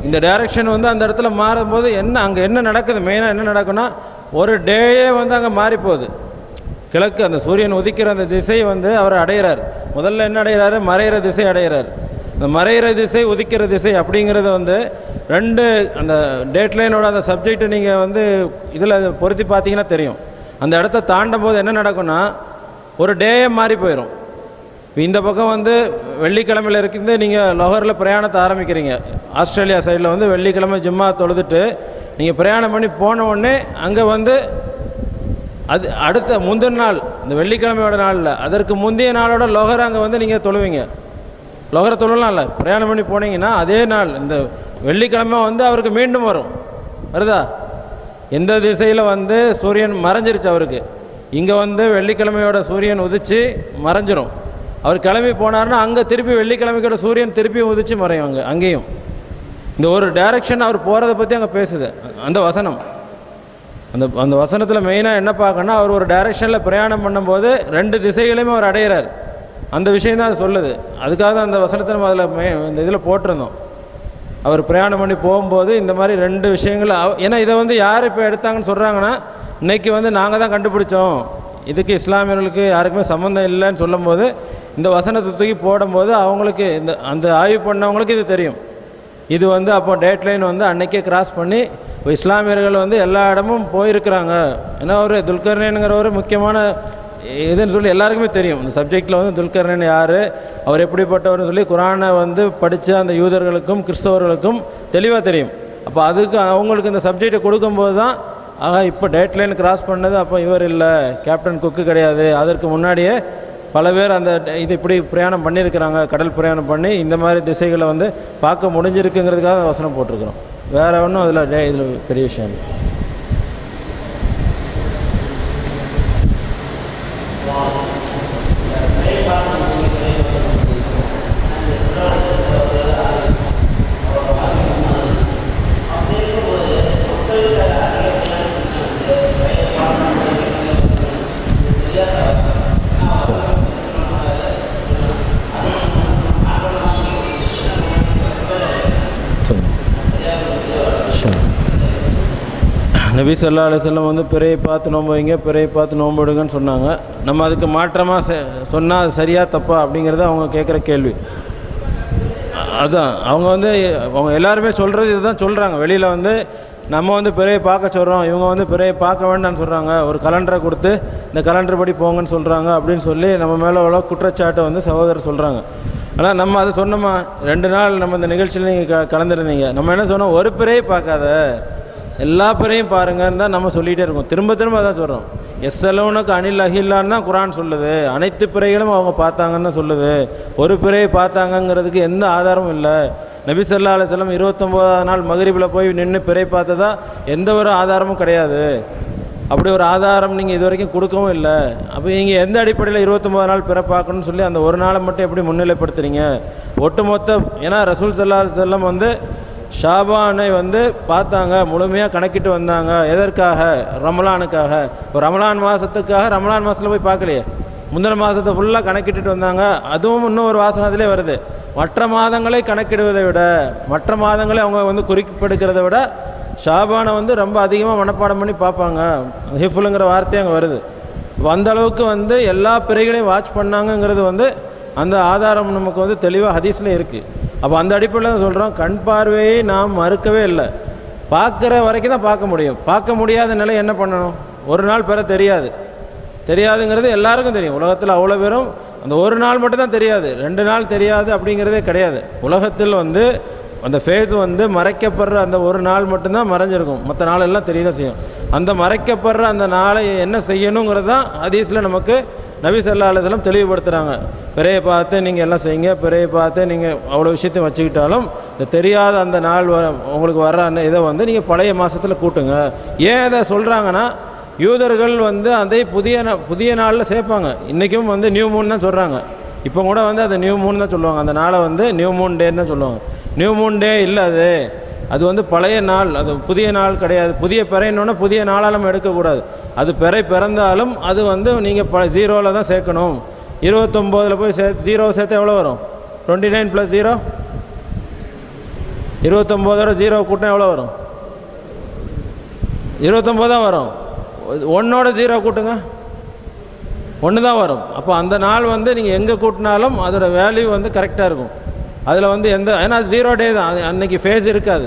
இந்த டைரெக்ஷன் அந்த இடத்துல மாறும்போது அங்கே என்ன நடக்குது? மெயினாக என்ன நடக்குன்னா, ஒரு டேயே அங்கே மாறி போகுது. கிழக்கு அந்த சூரியன் உதிக்கிற அந்த திசை அவர் அடைகிறார். முதல்ல என்ன அடைகிறாரு? மறைகிற திசை அடைகிறார். அந்த மறைகிற திசை, உதிக்கிற திசை அப்படிங்கிறது ரெண்டு அந்த டேட் லைனோட அந்த சப்ஜெக்டை நீங்கள் இதில் பொருத்தி பார்த்தீங்கன்னா தெரியும். அந்த இடத்த தாண்டும் போது என்ன நடக்கும்னா, ஒரு டேயே மாறி போயிடும். இந்த பக்கம் வெள்ளிக்கிழமையில் இருக்குது, நீங்கள் லோஹரில் பிரயாணத்தை ஆரம்பிக்கிறீங்க. ஆஸ்திரேலியா சைடில் வெள்ளிக்கிழமை ஜும்மா தொழுதுட்டு நீங்கள் பிரயாணம் பண்ணி போன உடனே அங்கே அது அடுத்த முந்தின நாள், இந்த வெள்ளிக்கிழமையோட நாளில் அதற்கு முந்தைய நாளோட லோஹர் அங்கே நீங்கள் தொழுவீங்க. லோகர தொழுலாம் இல்லை, பிரயாணம் பண்ணி போனீங்கன்னா அதே நாள் இந்த வெள்ளிக்கிழமை வந்து அவருக்கு மீண்டும் வரும். வருதா? எந்த திசையில் வந்து சூரியன் மறைஞ்சிருச்சு அவருக்கு, இங்கே வந்து வெள்ளிக்கிழமையோட சூரியன் உதித்து மறைஞ்சிரும். அவர் கிளம்பி போனார்னா அங்கே திருப்பி வெள்ளிக்கிழமைக்கோட சூரியன் திருப்பி உதித்து மறையும். அங்கேயும் இந்த ஒரு டைரக்ஷன் அவர் போகிறத பற்றி அங்கே பேசுது அந்த வசனம். அந்த வசனத்தில் மெயினாக என்ன பார்க்கணுன்னா, அவர் ஒரு டைரக்ஷனில் பிரயாணம் பண்ணும்போது 2 திசைகளையுமே அவர் அடைகிறார். அந்த விஷயம் தான் அது சொல்லுது. அதுக்காக தான் அந்த வசனத்தை நம்ம அதில் இந்த இதில் போட்டிருந்தோம். அவர் பிரயாணம் பண்ணி போகும்போது இந்த மாதிரி 2 விஷயங்கள். ஏன்னா இதை வந்து யார் இப்போ எடுத்தாங்கன்னு சொல்கிறாங்கன்னா, இன்றைக்கி வந்து நாங்கள் தான் கண்டுபிடிச்சோம், இதுக்கு இஸ்லாமியர்களுக்கு யாருக்குமே சம்மந்தம் இல்லைன்னு சொல்லும்போது இந்த வசனத்தை தூக்கி போடும்போது அவங்களுக்கு அந்த ஆய்வு பண்ணவங்களுக்கு இது தெரியும். இது வந்து அப்போ டேட்லைன் வந்து அன்றைக்கே கிராஸ் பண்ணி இப்போ இஸ்லாமியர்கள் வந்து எல்லா இடமும் போயிருக்கிறாங்க. ஏன்னா ஒரு துல்கர்னைனுங்கிற ஒரு முக்கியமான இதுன்னு சொல்லி எல்லாருக்குமே தெரியும். இந்த சப்ஜெக்டில் வந்து துல்கர்னைன் யார், அவர் எப்படிப்பட்டவர்னு சொல்லி குரானை வந்து படித்த அந்த யூதர்களுக்கும் கிறிஸ்தவர்களுக்கும் தெளிவாக தெரியும். அப்போ அதுக்கு அவங்களுக்கு இந்த சப்ஜெக்டை கொடுக்கும்போது தான் இப்போ டேட்லைன் கிராஸ் பண்ணது அப்போ இவர் இல்லை, கேப்டன் குக்கு கிடையாது, அதற்கு முன்னாடியே பல பேர் அந்த இது இப்படி பிரயாணம் பண்ணியிருக்கிறாங்க, கடல் பிரயாணம் பண்ணி இந்த மாதிரி திசைகளை வந்து பார்க்க முடிஞ்சிருக்குங்கிறதுக்காக வசனம் போட்டிருக்கிறோம். வேறு ஒன்றும் அதில் இதில் பெரிய விஷயம். நபி ஸல்லல்லாஹு அலைஹி வஸல்லம் வந்து பிறையை பார்த்து நோன்பு வைங்க, பிறையை பார்த்து நோன்பு விடுங்கன்னு சொன்னாங்க. நம்ம அதுக்கு மாற்றமாக சொன்னால் அது சரியா தப்பா அப்படிங்கிறது அவங்க கேட்குற கேள்வி. அதுதான் அவங்க வந்து அவங்க எல்லாருமே சொல்கிறது இதுதான் சொல்கிறாங்க. வெளியில் வந்து நம்ம வந்து பிறையை பார்க்க சொல்கிறோம், இவங்க வந்து பிறையை பார்க்க வேண்டாம்னு சொல்கிறாங்க. ஒரு கலண்டரை கொடுத்து இந்த கலண்டர் படி போங்கன்னு சொல்கிறாங்க அப்படின்னு சொல்லி நம்ம மேலே உள்ள குற்றச்சாட்டை வந்து சகோதரர் சொல்கிறாங்க. ஆனால் நம்ம அதை சொன்னோமா, 2 நாள் நம்ம இந்த நிகழ்ச்சியில் நீங்கள் கலந்துருந்தீங்க. நம்ம என்ன சொன்னோம், ஒரு பிறையை பார்க்காத எல்லா பிறையும் பாருங்கன்னு தான் நம்ம சொல்லிகிட்டே இருக்கோம். திரும்ப திரும்ப அதான் சொல்கிறோம். எஸ்ஸலவுனுக்கு அனில் அஹில்லான்னு தான் குரான் சொல்லுது. அனைத்து பிறைகளும் அவங்க பார்த்தாங்கன்னு தான் சொல்லுது. ஒரு பிறையை பார்த்தாங்கங்கிறதுக்கு எந்த ஆதாரமும் இல்லை. நபி ஸல்லல்லாஹு அலைஹி வஸல்லம் 29ஆவது நாள் மகரிபில் போய் நின்று பிறை பார்த்ததா எந்த ஒரு ஆதாரமும் கிடையாது. அப்படி ஒரு ஆதாரம் நீங்கள் இது வரைக்கும் கொடுக்கவும் இல்லை. அப்போ நீங்கள் எந்த அடிப்படையில் 29 நாள் பிறை பார்க்கணும்னு சொல்லி அந்த ஒரு நாளை மட்டும் எப்படி முன்னிலைப்படுத்துறீங்க? ஒட்டுமொத்த ஏன்னா ரசூல் ஸல்லல்லாஹு அலைஹி வஸல்லம் வந்து ஷாபானை வந்து பார்த்தாங்க, முழுமையாக கணக்கிட்டு வந்தாங்க. எதற்காக? ரமலானுக்காக. இப்போ ரமலான் மாதத்துக்காக ரமலான் மாதத்தில் போய் பார்க்கலையே, முந்தின மாதத்தை ஃபுல்லாக கணக்கிட்டுட்டு வந்தாங்க. அதுவும் இன்னும் ஒரு வாசகம் அதிலே வருது. மற்ற மாதங்களை கணக்கிடுவதை விட, மற்ற மாதங்களை அவங்க வந்து குறிப்பிடுக்கிறத விட ஷாபானை வந்து ரொம்ப அதிகமாக மனப்பாடம் பண்ணி பார்ப்பாங்க. ஹிஃபுலுங்கிற வார்த்தை அங்கே வருது. அந்த அளவுக்கு வந்து எல்லா பிறைகளையும் வாட்ச் பண்ணாங்கங்கிறது வந்து அந்த ஆதாரம் நமக்கு வந்து தெளிவாக ஹதீஸில் இருக்குது. அப்போ அந்த அடிப்படையில் தான் சொல்கிறோம், கண் பார்வையை நாம் மறுக்கவே இல்லை. பார்க்குற வரைக்கும் தான் பார்க்க முடியும். பார்க்க முடியாத நிலை என்ன பண்ணணும்? ஒரு நாள் பெற தெரியாதுங்கிறது எல்லாருக்கும் தெரியும். உலகத்தில் அவ்வளோ பேரும் அந்த ஒரு நாள் மட்டும் தான் தெரியாது, 2 நாள் தெரியாது அப்படிங்கிறதே கிடையாது. உலகத்தில் வந்து அந்த ஃபேஸ் வந்து மறைக்கப்படுற அந்த ஒரு நாள் மட்டும்தான் மறைஞ்சிருக்கும், மற்ற நாளெல்லாம் தெரியதான் செய்யும். அந்த மறைக்கப்படுற அந்த நாளை என்ன செய்யணுங்கிறது தான் ஹதீஸில் நமக்கு நபி ஸல்லல்லாஹு அலைஹி வஸல்லம் தெளிவுபடுத்துகிறாங்க. பிறையை பார்த்து நீங்கள் எல்லாம் செய்யுங்க, பிறையை பார்த்து நீங்கள் அவ்வளோ விஷயத்தையும் வச்சுக்கிட்டாலும் இந்த தெரியாத அந்த நாள் உங்களுக்கு வர்ற அந்த இதை வந்து நீங்கள் பழைய மாதத்தில் கூட்டுங்க. ஏன் இதை சொல்கிறாங்கன்னா, யூதர்கள் வந்து அதை புதிய நாளில் சேர்ப்பாங்க. இன்றைக்கும் வந்து நியூ மூன் தான் சொல்கிறாங்க. இப்போ கூட வந்து அதை நியூ மூன் தான் சொல்லுவாங்க. அந்த நாளை வந்து நியூ மூன் டேன்னு தான் சொல்லுவாங்க. நியூ மூன் டே இல்லை, அது வந்து பழைய நாள், அது புதிய நாள் கிடையாது. புதிய பிறைன்னொன்னே புதிய நாளாக நம்ம எடுக்கக்கூடாது. அது பிறை பிறந்தாலும் அது வந்து நீங்கள் 0வில் தான் சேர்க்கணும். 29 போய் 0 சேர்த்தா எவ்வளோ வரும்? 29 + 0, 29 0 கூட்டினா எவ்வளோ வரும்? 29 தான் வரும். 1ஓட 0 கூட்டுங்க, 1 தான் வரும். அப்போ அந்த நாள் வந்து நீங்கள் எங்கே கூட்டினாலும் அதோட வேல்யூ வந்து கரெக்டாக இருக்கும். அதில் வந்து ஏன்னா 0 டே தான், அன்றைக்கி ஃபேஸ் இருக்காது.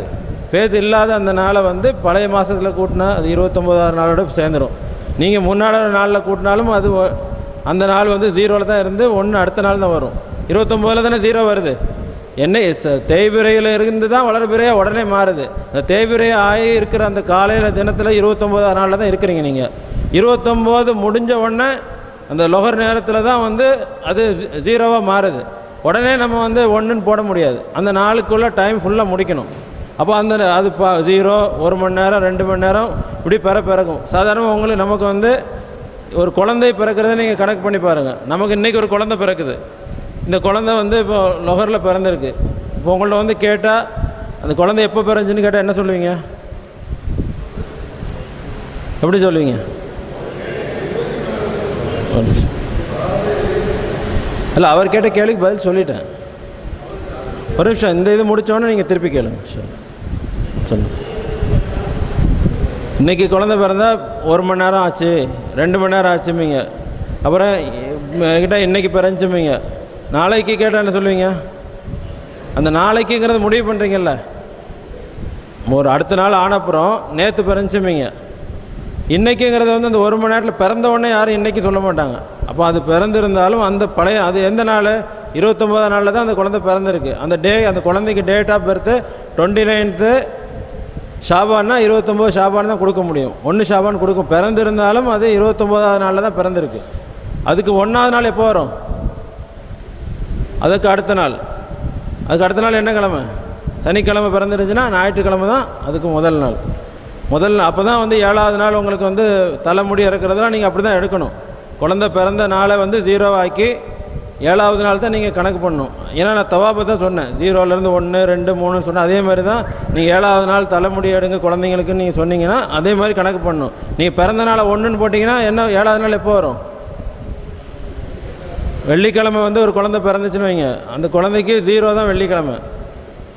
ஃபேஸ் இல்லாத அந்த நாளை வந்து பழைய மாதத்தில் கூட்டினா அது 29ஆவது நாளோட சேர்ந்துடும். நீங்கள் முன்னாடி நாளில் கூட்டினாலும் அது அந்த நாள் வந்து 0வில் தான் இருந்து 1 அடுத்த நாள் தான் வரும். 29ல் தானே 0 வருது. என்ன தேய்பிரையில் இருந்து தான் வளர்பிறையாக உடனே மாறுது. அந்த தேய்பிரையை ஆகி இருக்கிற அந்த காலையில் தினத்தில் 29ஆவது நாளில் தான் இருக்கிறீங்க நீங்கள். 29 முடிஞ்ச உடனே அந்த லொஹர் நேரத்தில் தான் வந்து அது 0வாக மாறுது. உடனே நம்ம வந்து ஒன்றுன்னு போட முடியாது. அந்த நாளுக்குள்ளே டைம் ஃபுல்லாக முடிக்கணும். அப்போ அது 0, 1 மணி நேரம், 2 மணி நேரம் இப்படி பிறக்கும். சாதாரணமாக உங்களுக்கு நமக்கு வந்து ஒரு குழந்தை பிறக்கிறத நீங்கள் கணக்கு பண்ணி பாருங்கள். நமக்கு இன்றைக்கி ஒரு குழந்தை பிறக்குது. இந்த குழந்தை வந்து இப்போ லொஹரில் பிறந்திருக்கு. இப்போ உங்கள்ட்ட வந்து கேட்டால் அந்த குழந்தை எப்போ பிறந்துச்சுன்னு கேட்டால் என்ன சொல்லுவீங்க? எப்படி சொல்லுவீங்க? இல்லை, அவர் கேட்ட கேள்விக்கு பதில் சொல்லிட்டேன். ஒரு நிமிஷம், இந்த இது முடித்தோன்னே நீங்கள் திருப்பி கேளுங்க. சொல்லுங்கள். இன்றைக்கி குழந்தை பிறந்தா 1 மணி நேரம் ஆச்சு, 2 மணி நேரம் ஆச்சுமிங்க. அப்புறம் கிட்ட இன்றைக்கி பிறந்துச்சுமிங்க. நாளைக்கு கேட்டால் என்ன சொல்லுவீங்க? அந்த நாளைக்குங்கிறத முடிவு பண்ணுறீங்கல்ல, ஒரு அடுத்த நாள் ஆனப்புறம் நேற்று பிறந்துச்சுமிங்க. இன்றைக்குங்கிறத வந்து அந்த 1 மணி நேரத்தில் பிறந்த உடனே யாரும் இன்றைக்கி சொல்ல மாட்டாங்க. அப்போ அது பிறந்திருந்தாலும் அந்த பழைய அது எந்த நாள்? 29ஆம் நாளில் தான் அந்த குழந்தை பிறந்திருக்கு. அந்த குழந்தைக்கு டேட் ஆஃப் பர்த்து 29th ஷாபான்னா 29 ஷாபான் தான் கொடுக்க முடியும். 1 ஷாபான் கொடுக்கும். பிறந்திருந்தாலும் அது 29ஆவது நாளில் தான் பிறந்திருக்கு. அதுக்கு 1ஆவது நாள் எப்போ வரும்? அதுக்கு அடுத்த நாள். அதுக்கு அடுத்த நாள் என்ன கிழமை? சனிக்கிழமை பிறந்துருந்துச்சுன்னா ஞாயிற்றுக்கிழமை தான் அதுக்கு முதல் நாள். அப்போ தான் வந்து 7ஆவது நாள் உங்களுக்கு வந்து தலைமுடி இறக்குறதுலாம் நீங்கள் அப்படி தான் எடுக்கணும். குழந்தை பிறந்த நாளை வந்து 0 ஆக்கி 7ஆவது நாள் தான் நீங்கள் கணக்கு பண்ணணும். ஏன்னா நான் தவாபை தான் சொன்னேன், 0லேருந்து 1, 2, 3 சொன்னேன். அதே மாதிரி தான் நீங்கள் 7ஆவது நாள் தலைமுடி எடுங்க குழந்தைங்களுக்குன்னு நீங்கள் சொன்னீங்கன்னா அதே மாதிரி கணக்கு பண்ணணும். நீங்கள் பிறந்த நாளை 1ன்னு போட்டிங்கன்னா என்ன 7ஆவது நாள் எப்போ வரும்? வெள்ளிக்கிழமை வந்து ஒரு குழந்தை பிறந்துச்சுன்னு வைங்க, அந்த குழந்தைக்கு 0 தான் வெள்ளிக்கிழமை.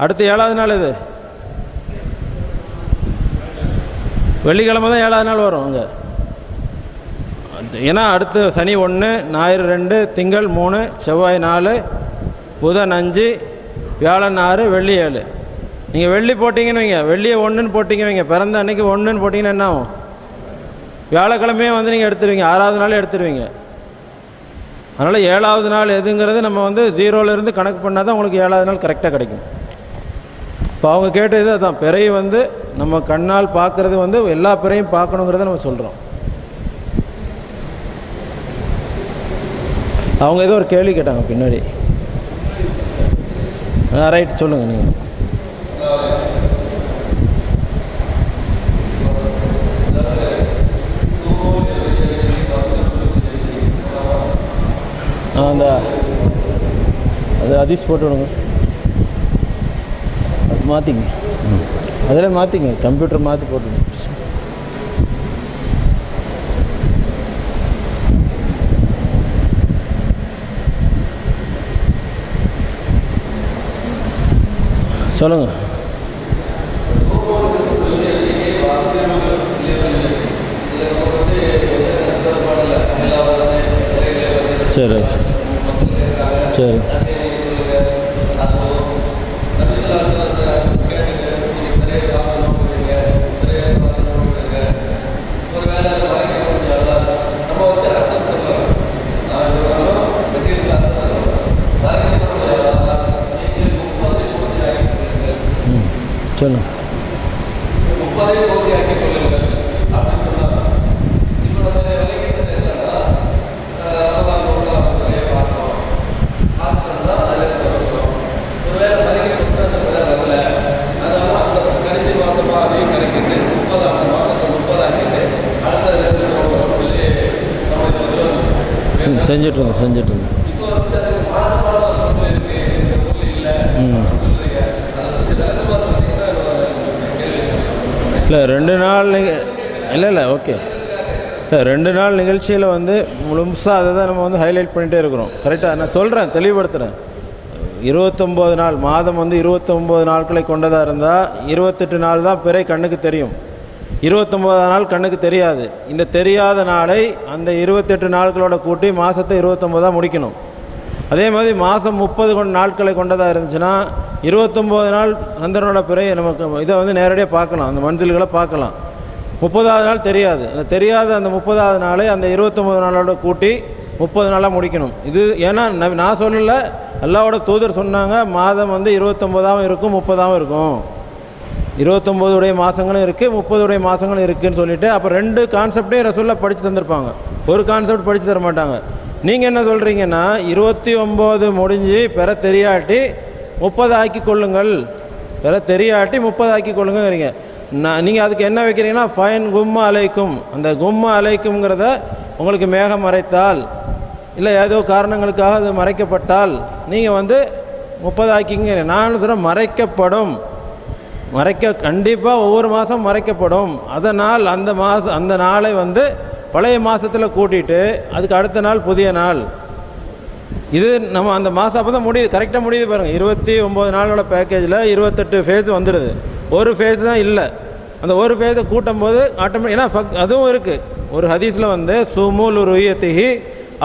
அடுத்து 7ஆவது நாள் இது வெள்ளிக்கிழமை தான் 7ஆவது நாள் வரும் அங்கே. ஏன்னா அடுத்து சனி 1, ஞாயிறு 2, திங்கள் 3, செவ்வாய் 4, புதன் 5, வியாழன் 6, வெள்ளி 7. நீங்கள் வெள்ளி போட்டிங்கன்னு வைங்க, வெள்ளியை 1ன்னு போட்டிங்க வைங்க, பிறந்த அன்றைக்கி 1ன்னு போட்டிங்கன்னா என்ன ஆகும்? வியாழக்கிழமையே வந்து நீங்கள் எடுத்துருவீங்க, 6ஆவது நாள் எடுத்துருவீங்க. அதனால் 7ஆவது நாள் எதுங்கிறது நம்ம வந்து 0லேருந்து கணக்கு பண்ணால் தான் உங்களுக்கு 7ஆவது நாள் கரெக்டாக கிடைக்கும். இப்போ அவங்க கேட்டது அதுதான், பிறை வந்து நம்ம கண்ணால் பார்க்குறது வந்து எல்லா பிறையும் பார்க்கணுங்கிறத நம்ம சொல்கிறோம். அவங்க ஏதோ ஒரு கேள்வி கேட்டாங்க பின்னாடி. ரைட், சொல்லுங்கள் நீங்கள். அந்த அது அதிஸ் போட்டு விடுங்க, மாற்றிங்க, அதில் மாற்றிங்க, கம்ப்யூட்டர் மாற்றி போட்டுங்க. சொல்லுங்கள். சரி சரி. சொல்லுங்கள். செஞ்சிட்ருங்க. இல்லை 2 நாள் இல்லை ஓகே. இல்லை 2 நாள் நிகழ்ச்சியில் வந்து முழுசாக அதை தான் நம்ம வந்து ஹைலைட் பண்ணிகிட்டே இருக்கிறோம். கரெக்டாக நான் சொல்கிறேன், தெளிவுபடுத்துகிறேன். 29 நாள் மாதம் வந்து 29 நாட்களை கொண்டதாக இருந்தால் 28 நாள் தான் பிறை கண்ணுக்கு தெரியும். 29ஆம் நாள் கண்ணுக்கு தெரியாது. இந்த தெரியாத நாளை அந்த 28 நாட்களோட கூட்டி மாதத்தை 29 முடிக்கணும். அதே மாதிரி மாதம் 30 நாட்களை கொண்டதாக இருந்துச்சுன்னா 29 நாள் சந்திரனோட பிறை நமக்கு இதை வந்து நேரடியாக பார்க்கலாம், அந்த மந்தில்களை பார்க்கலாம். 30ஆவது நாள் தெரியாது. அந்த தெரியாத அந்த 30ஆவது நாளை அந்த 29 நாளோட கூட்டி 30 நாளாக முடிக்கணும். இது ஏன்னா நான் சொல்லலை, அல்லாஹ்வோட தூதர் சொன்னாங்க, மாதம் வந்து 29ஆவும் இருக்கும் 30ஆவும் இருக்கும். 29 உடைய மாதங்களும் இருக்குது 30 உடைய மாதங்களும் இருக்குதுன்னு சொல்லிவிட்டு அப்போ 2 கான்செப்டையும் ரசூலுல்லாஹ் படித்து தந்திருப்பாங்க. ஒரு கான்செப்ட் படித்து தர மாட்டாங்க. நீங்கள் என்ன சொல்கிறீங்கன்னா 29 முடிஞ்சு பெற தெரியாட்டி 30 ஆக்கி கொள்ளுங்கள், பெற தெரியாட்டி 30 ஆக்கி கொள்ளுங்கிறீங்க. நீங்கள் அதுக்கு என்ன வைக்கிறீங்கன்னா ஃபைன் கும்ம அலைக்கும், அந்த கும்ம அலைக்கும்ங்கிறத உங்களுக்கு மேகம் மறைத்தால் இல்லை ஏதோ காரணங்களுக்காக அது மறைக்கப்பட்டால் நீங்கள் வந்து 30 ஆக்கிங்க. நான் சொல்கிறேன் மறைக்கப்படும், கண்டிப்பாக ஒவ்வொரு மாதம் மறைக்கப்படும். அதனால் அந்த நாளை வந்து பழைய மாதத்தில் கூட்டிகிட்டு அதுக்கு அடுத்த நாள் புதிய நாள், இது நம்ம அந்த மாதம் அப்போ தான் முடியுது, கரெக்டாக முடியுது பாருங்கள். 29 நாளோட பேக்கேஜில் 28 ஃபேஸ் வந்துடுது, ஒரு ஃபேஸ் தான் இல்லை. அந்த ஒரு ஃபேஸை கூட்டும் போது ஆட்டோமேட்டிக், ஏன்னா அதுவும் இருக்குது ஒரு ஹதீஸில் வந்து சுமுல் ருயத்திஹி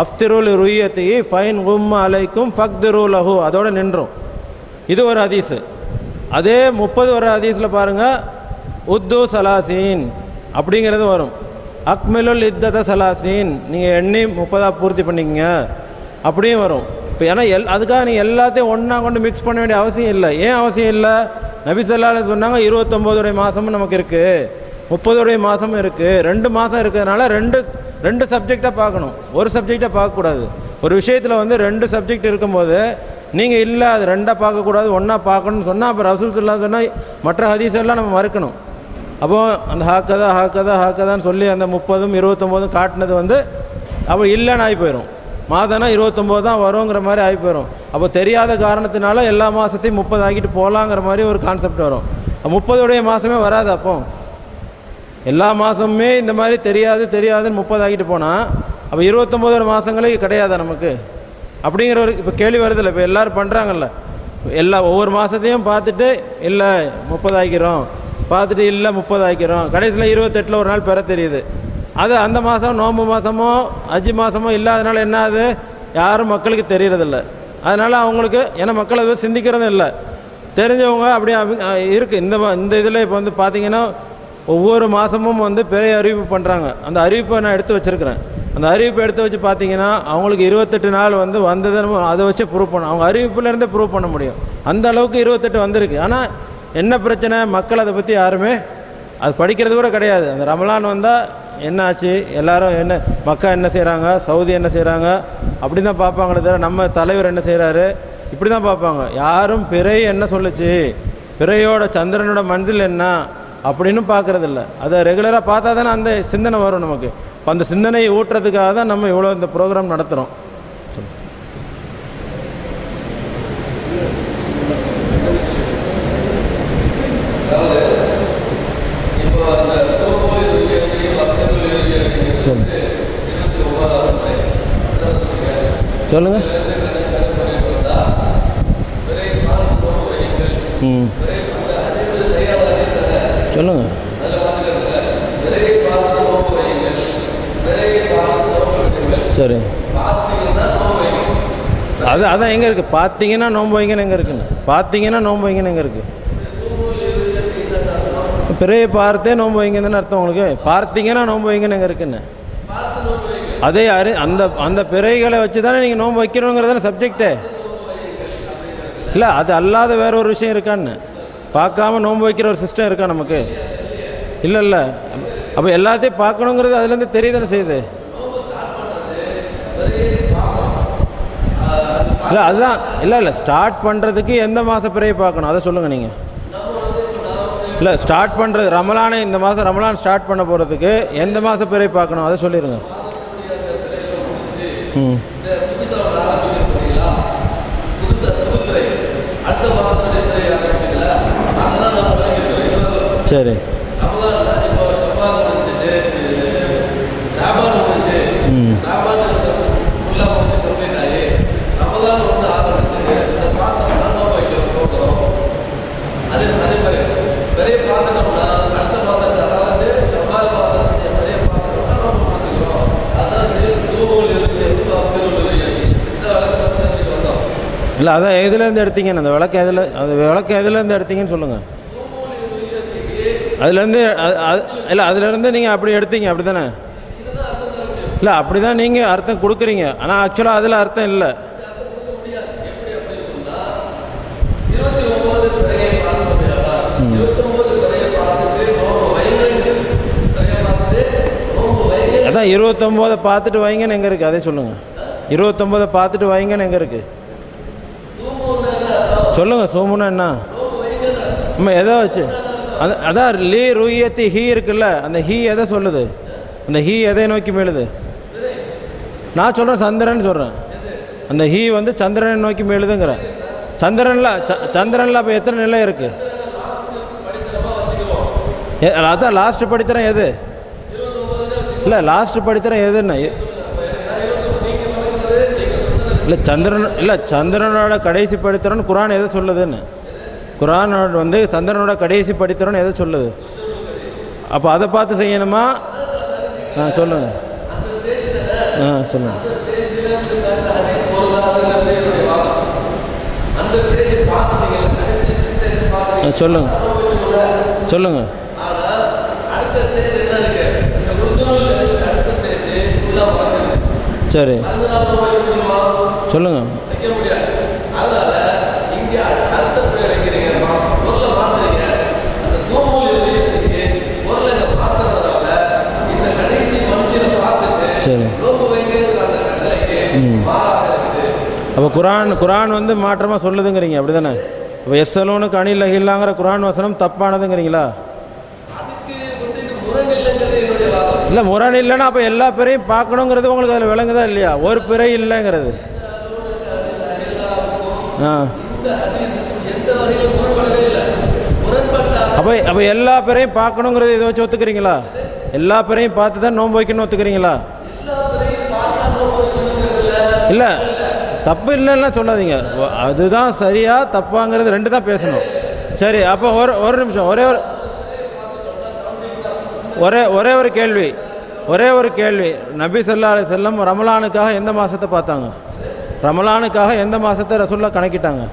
அஃப்திருல் ருயத்திஹி ஃபைன் கும்ம அலைக்கும் ஃபக்திரு லஹு, அதோடு நின்றும். இது ஒரு ஹதீஸு. அதே 30 வர ஹதீஸில் பாருங்கள் உத்து சலாசீன் அப்படிங்கிறது வரும். அக்மிலுல் இத்தத சலாசீன், நீங்கள் எண்ணி 30 பூர்த்தி பண்ணிக்கங்க அப்படியும் வரும். இப்போ ஏன்னா அதுக்காக நீங்கள் எல்லாத்தையும் ஒன்றா கொண்டு மிக்ஸ் பண்ண வேண்டிய அவசியம் இல்லை. ஏன் அவசியம் இல்லை? நபி ஸல்லல்லாஹு அலைஹி சொன்னாங்க 29 மாதமும் நமக்கு இருக்குது, 30 மாதமும் இருக்குது, 2 மாதம் இருக்கிறதுனால ரெண்டு சப்ஜெக்டாக பார்க்கணும், ஒரு சப்ஜெக்டாக பார்க்கக்கூடாது. ஒரு விஷயத்தில் வந்து 2 சப்ஜெக்ட் இருக்கும்போது நீங்கள் இல்லை அது 2ஆக பார்க்கக்கூடாது, ஒன்றா பார்க்கணும்னு சொன்னால் அப்போ ரசூல் ஸல்லல்லாஹு அலைஹி சொன்னால் மற்ற ஹதீஸ் எல்லாம் நம்ம மறுக்கணும். அப்போது அந்த ஹாக்கதான்னு சொல்லி அந்த 30 29 காட்டினது வந்து அப்போ இல்லைன்னு ஆகி போயிடும். மாதம்னா 29 தான் வருங்கிற மாதிரி ஆகி போயிடும். அப்போ தெரியாத காரணத்தினால எல்லா மாதத்தையும் 30 ஆக்கிட்டு போகலாங்கிற மாதிரி ஒரு கான்செப்ட் வரும். 30 மாதமே வராது. அப்போ எல்லா மாதமுமே இந்த மாதிரி தெரியாதுன்னு 30 ஆக்கிட்டு போனால் அப்போ 29 மாதங்களே கிடையாதா நமக்கு அப்படிங்கிற ஒரு இப்போ கேள்வி வருதில்ல. இப்போ எல்லோரும் பண்ணுறாங்கல்ல, ஒவ்வொரு மாதத்தையும் பார்த்துட்டு இல்லை 30 ஆக்கிறோம், பார்த்துட்டு இல்லை 30 ஆக்கிறோம், கடைசியில் 28 ஒரு நாள் பெற தெரியுது. அது அந்த மாதம் நோன்பு மாதமோ அஜி மாதமோ இல்லாதனால என்ன ஆகுது, யாரும் மக்களுக்கு தெரியறதில்ல. அதனால் அவங்களுக்கு, ஏன்னா மக்கள் அதை சிந்திக்கிறதும் இல்லை, தெரிஞ்சவங்க அப்படியே இருக்குது. இந்த இதில் இப்போ வந்து பார்த்திங்கன்னா ஒவ்வொரு மாதமும் வந்து பெரிய அறிவிப்பு பண்ணுறாங்க. அந்த அறிவிப்பை நான் எடுத்து வச்சுருக்கிறேன். அந்த அறிவிப்பை எடுத்து வச்சு பார்த்திங்கன்னா அவங்களுக்கு 28 நாள் வந்து வந்ததுன்னு அதை வச்சு ப்ரூவ் பண்ண, அவங்க அறிவிப்புலேருந்தே ப்ரூவ் பண்ண முடியும். அந்த அளவுக்கு 28 வந்திருக்கு. ஆனால் என்ன பிரச்சனை, மக்கள் அதை பற்றி யாருமே அது படிக்கிறது கூட கிடையாது. அந்த ரமலான் வந்தால் என்ன ஆச்சு, எல்லோரும் என்ன மக்கா என்ன செய்கிறாங்க, சவுதி என்ன செய்கிறாங்க அப்படி தான் பார்ப்பாங்களே தவிர நம்ம தலைவர் என்ன செய்கிறாரு இப்படி தான் பார்ப்பாங்க. யாரும் பிறை என்ன சொல்லுச்சு, பிறையோட சந்திரனோட மனசில் என்ன அப்படின்னு பார்க்குறதில்ல. அதை ரெகுலராக பார்த்தா தானே அந்த சிந்தனை வரும் நமக்கு. இப்போ அந்த சிந்தனையை ஊட்டுறதுக்காக தான் நம்ம இவ்வளோ இந்த ப்ரோக்ராம் நடத்துகிறோம். சொல்லுங்க. சொல்லுங்க. சரி, அதான் எங்கே இருக்குது? பார்த்தீங்கன்னா நோன்பு வைங்கன்னு எங்கே இருக்குன்னு, பார்த்தீங்கன்னா நோன்பு வைங்கன்னு எங்கே இருக்குது? பிறையை பார்த்தே நோன்பு வைங்கன்னு அர்த்தம் உங்களுக்கு. பார்த்தீங்கன்னா நோன்பு வைங்கன்னு எங்கே இருக்குன்னு? அதே அந்த பிறைகளை வச்சு தானே நீங்கள் நோன்பு வைக்கணுங்கிறதான சப்ஜெக்டே இல்லை. அது அல்லாத வேற ஒரு விஷயம் இருக்கான்னு பார்க்காம நோன்பு வைக்கிற ஒரு சிஸ்டம் இருக்கா நமக்கு? இல்லை. அப்போ எல்லாத்தையும் பார்க்கணுங்கிறது அதுலேருந்து தெரியுதானே செய்யுது. இல்லை அதுதான் இல்லை ஸ்டார்ட் பண்ணுறதுக்கு எந்த மாதம் பிறையை பார்க்கணும் அதை சொல்லுங்கள் நீங்கள். இல்லை ஸ்டார்ட் பண்ணுறது ரமலானை, இந்த மாதம் ரமலான் ஸ்டார்ட் பண்ண போகிறதுக்கு எந்த மாதம் பிறை பார்க்கணும் அதை சொல்லிடுங்க. சரி. இல்லை அதான் எதுலேருந்து எடுத்தீங்கன்னு, அந்த விளக்கு எதுலேருந்து எடுத்தீங்கன்னு சொல்லுங்கள். அதுலேருந்து இல்லை அதுலேருந்து நீங்கள் அப்படி எடுத்தீங்க அப்படி தானே? இல்லை அப்படி தான் நீங்கள் அர்த்தம் கொடுக்குறீங்க. ஆனால் ஆக்சுவலாக அதில் அர்த்தம் இல்லை. அதான் 29 பார்த்துட்டு வைங்கன்னு எங்கே இருக்குது அதே சொல்லுங்கள். 29 பார்த்துட்டு வைங்கன்னு எங்கே இருக்குது? சொல்லுங்கள். சோமுன்னா என்ன? நம்ம எதை வச்சு அதான் லீ ருயத்தி ஹீ இருக்குல்ல, அந்த ஹீ எதை சொல்லுது? அந்த ஹீ எதை நோக்கி மேலுது? நான் சொல்கிறேன் சந்திரன் சொல்கிறேன். அந்த ஹீ வந்து சந்திரனை நோக்கி மேலுதுங்கிறேன். சந்திரனில் அப்போ எத்தனை நிலை இருக்குது? அதான் லாஸ்ட்டு படித்தரேன் எது? இல்லை லாஸ்ட்டு படித்தரேன் எதுன்னு இல்லை சந்திரனோட கடைசி படித்தரன்னு குரான் எதை சொல்லுதுன்னு? குரானோட வந்து சந்திரனோட கடைசி படித்தரன்னு எதை சொல்லுது? அப்போ அதை பார்த்து செய்யணுமா? சொல்லுங்கள். சொல்லுங்கள். சொல்லுங்கள். சரி சொல்லுங்கள். சரி. அப்போ குரான் வந்து மாற்றமாக சொல்லுதுங்கிறீங்க, அப்படி தானே? இப்போ எஸ்எலோனுக்கு அணில் அகில்லாங்கிற குரான் வசனம் தப்பானதுங்கிறீங்களா? இல்லை முரண் இல்லைன்னா அப்போ எல்லா பிறையும் பார்க்கணுங்கிறது உங்களுக்கு அதில் விளங்குதா இல்லையா? ஒரு பிறை இல்லைங்கிறது. அப்போ எல்லா பிறையும் பார்க்கணுங்கிறது இதை வச்சு ஒத்துக்கிறீங்களா? எல்லா பிறையும் பார்த்து தான் நோன்பு வைக்கணும்னு ஒத்துக்கிறீங்களா? இல்லை தப்பு இல்லைன்னா சொல்லாதீங்க. அதுதான் சரியா தப்பாங்கிறது ரெண்டு தான் பேசணும். சரி, அப்போ ஒரு நிமிஷம், ஒரே ஒரு கேள்வி. நபி ஸல்லல்லாஹு அலைஹி வஸல்லம் ரமலானுக்காக எந்த மாதத்தை பார்த்தாங்க? ரமலானுக்காக எந்த மாதத்தை ரசூலுல்லாஹ் கணக்கிட்டாங்க?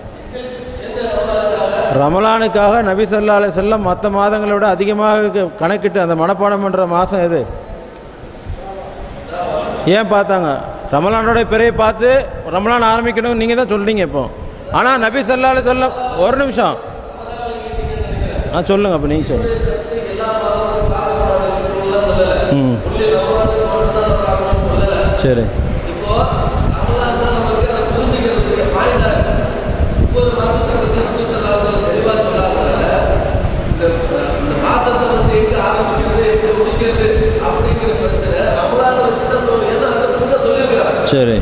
ரமலானுக்காக நபி ஸல்லல்லாஹு அலைஹி வஸல்லம் மற்ற மாதங்களை விட அதிகமாக கணக்கிட்டு அந்த மனப்பாடம் பண்ணுற மாதம் எது? ஏன் பார்த்தாங்க? ரமலானோட பிறையை பார்த்து ரமலான் ஆரம்பிக்கணும் நீங்கள் தான் சொல்கிறீங்க இப்போ. ஆனால் நபி ஸல்லல்லாஹு அலைஹி வஸல்லம் ஒரு நிமிஷம் சொல்லுங்கள். அப்போ நீங்கள் சொல்லுங்கள். சரி. சரி.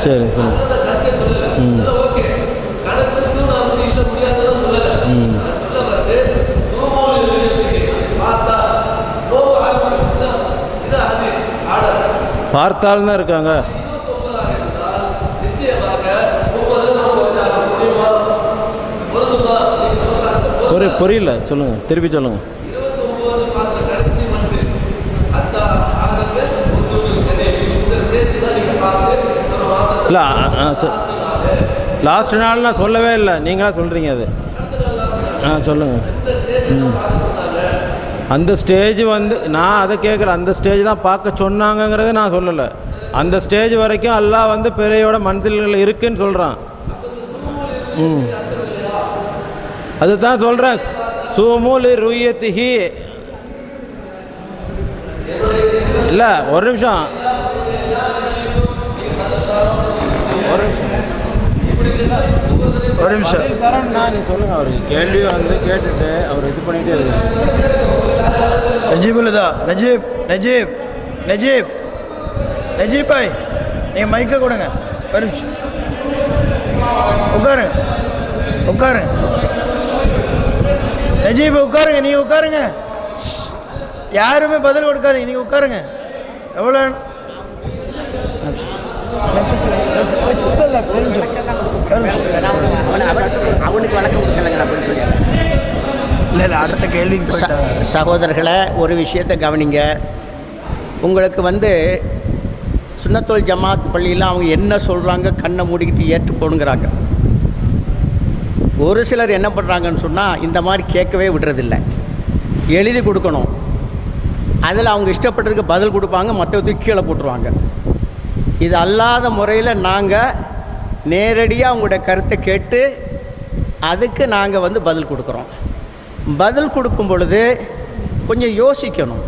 சரி பார்த்தால் தான் இருக்காங்க. புரியல, சொல்லுங்கள், திருப்பி சொல்லுங்கள். இல்லை லாஸ்ட் நாள் நான் சொல்லவே இல்லை, நீங்களா சொல்கிறீங்க அது. சொல்லுங்கள். அந்த ஸ்டேஜ் வந்து நான் அதை கேட்குறேன். அந்த ஸ்டேஜ் தான் பார்க்க சொன்னாங்கங்கிறத நான் சொல்லலை. அந்த ஸ்டேஜ் வரைக்கும் அல்லாஹ் வந்து பிறையோட மனதில் இருக்குன்னு சொல்கிறான். அதுதான் சொல்கிறேன். சூமுலி ருயத்திஹி. இல்லை ஒரு நிமிஷம் நான் சொல்லுங்கள். அவர் கேள்வி வந்து கேட்டுட்டு அவர் இது பண்ணிகிட்டே இருக்காங்க. நஜீப் பாய், நீங்கள் மைக்கை கொடுங்க. ஒரு நிமிஷம் உட்காருங்க. நஜீப் உட்காருங்க, நீங்கள் உட்காருங்க. யாருமே பதில் கொடுக்காதீங்க, நீங்கள் உட்காருங்க. எவ்வளோ அவனுக்கு வழக்கம் கொடுக்கலங்க அப்படின்னு சொல்லி. இல்லை அடுத்த கேள்விக்கு சகோதரர்களை ஒரு விஷயத்தை கவனிங்க. உங்களுக்கு வந்து சுன்னத்துல் ஜமாத் பள்ளியில் அவங்க என்ன சொல்கிறாங்க கண்ணை மூடிக்கிட்டு ஏற்று போடுங்கிறாங்க. ஒரு சிலர் என்ன பண்ணுறாங்கன்னு சொன்னால் இந்த மாதிரி கேட்கவே விடுறதில்லை, எழுதி கொடுக்கணும். அதில் அவங்க இஷ்டப்பட்டதுக்கு பதில் கொடுப்பாங்க, மற்றவத்துக்கு கீழே போட்டுருவாங்க. இது அல்லாத முறையில் நாங்கள் நேரடியாக அவங்களுடைய கருத்தை கேட்டு அதுக்கு நாங்கள் வந்து பதில் கொடுக்குறோம். பதில் கொடுக்கும் பொழுது கொஞ்சம் யோசிக்கணும்.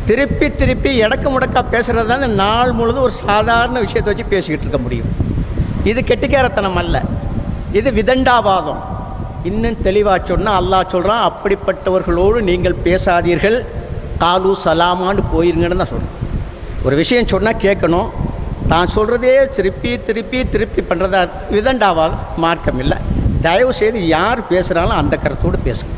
திருப்பி திருப்பி இடக்கு முடக்கா பேசுகிறது தான் நாள் முழுதும் ஒரு சாதாரண விஷயத்தை வச்சு பேசிக்கிட்டு இருக்க முடியும். இது கெட்டிக்காரத்தனம் அல்ல, இது விதண்டாவாதம். இன்னும் தெளிவாக சொன்னால் அல்லாஹ் சொல்கிறான், அப்படிப்பட்டவர்களோடு நீங்கள் பேசாதீர்கள், காலு சலாமான்னு போயிருங்கன்னு தான் சொல்கிறேன். ஒரு விஷயம் சொன்னால் கேட்கணும், தான் சொல்கிறதே திருப்பி திருப்பி திருப்பி பண்ணுறதா விதண்டாவாதம், மார்க்கம் இல்லை. தயவு செய்து யார் பேசுகிறாலும் அந்த கருத்தோடு பேசுங்க.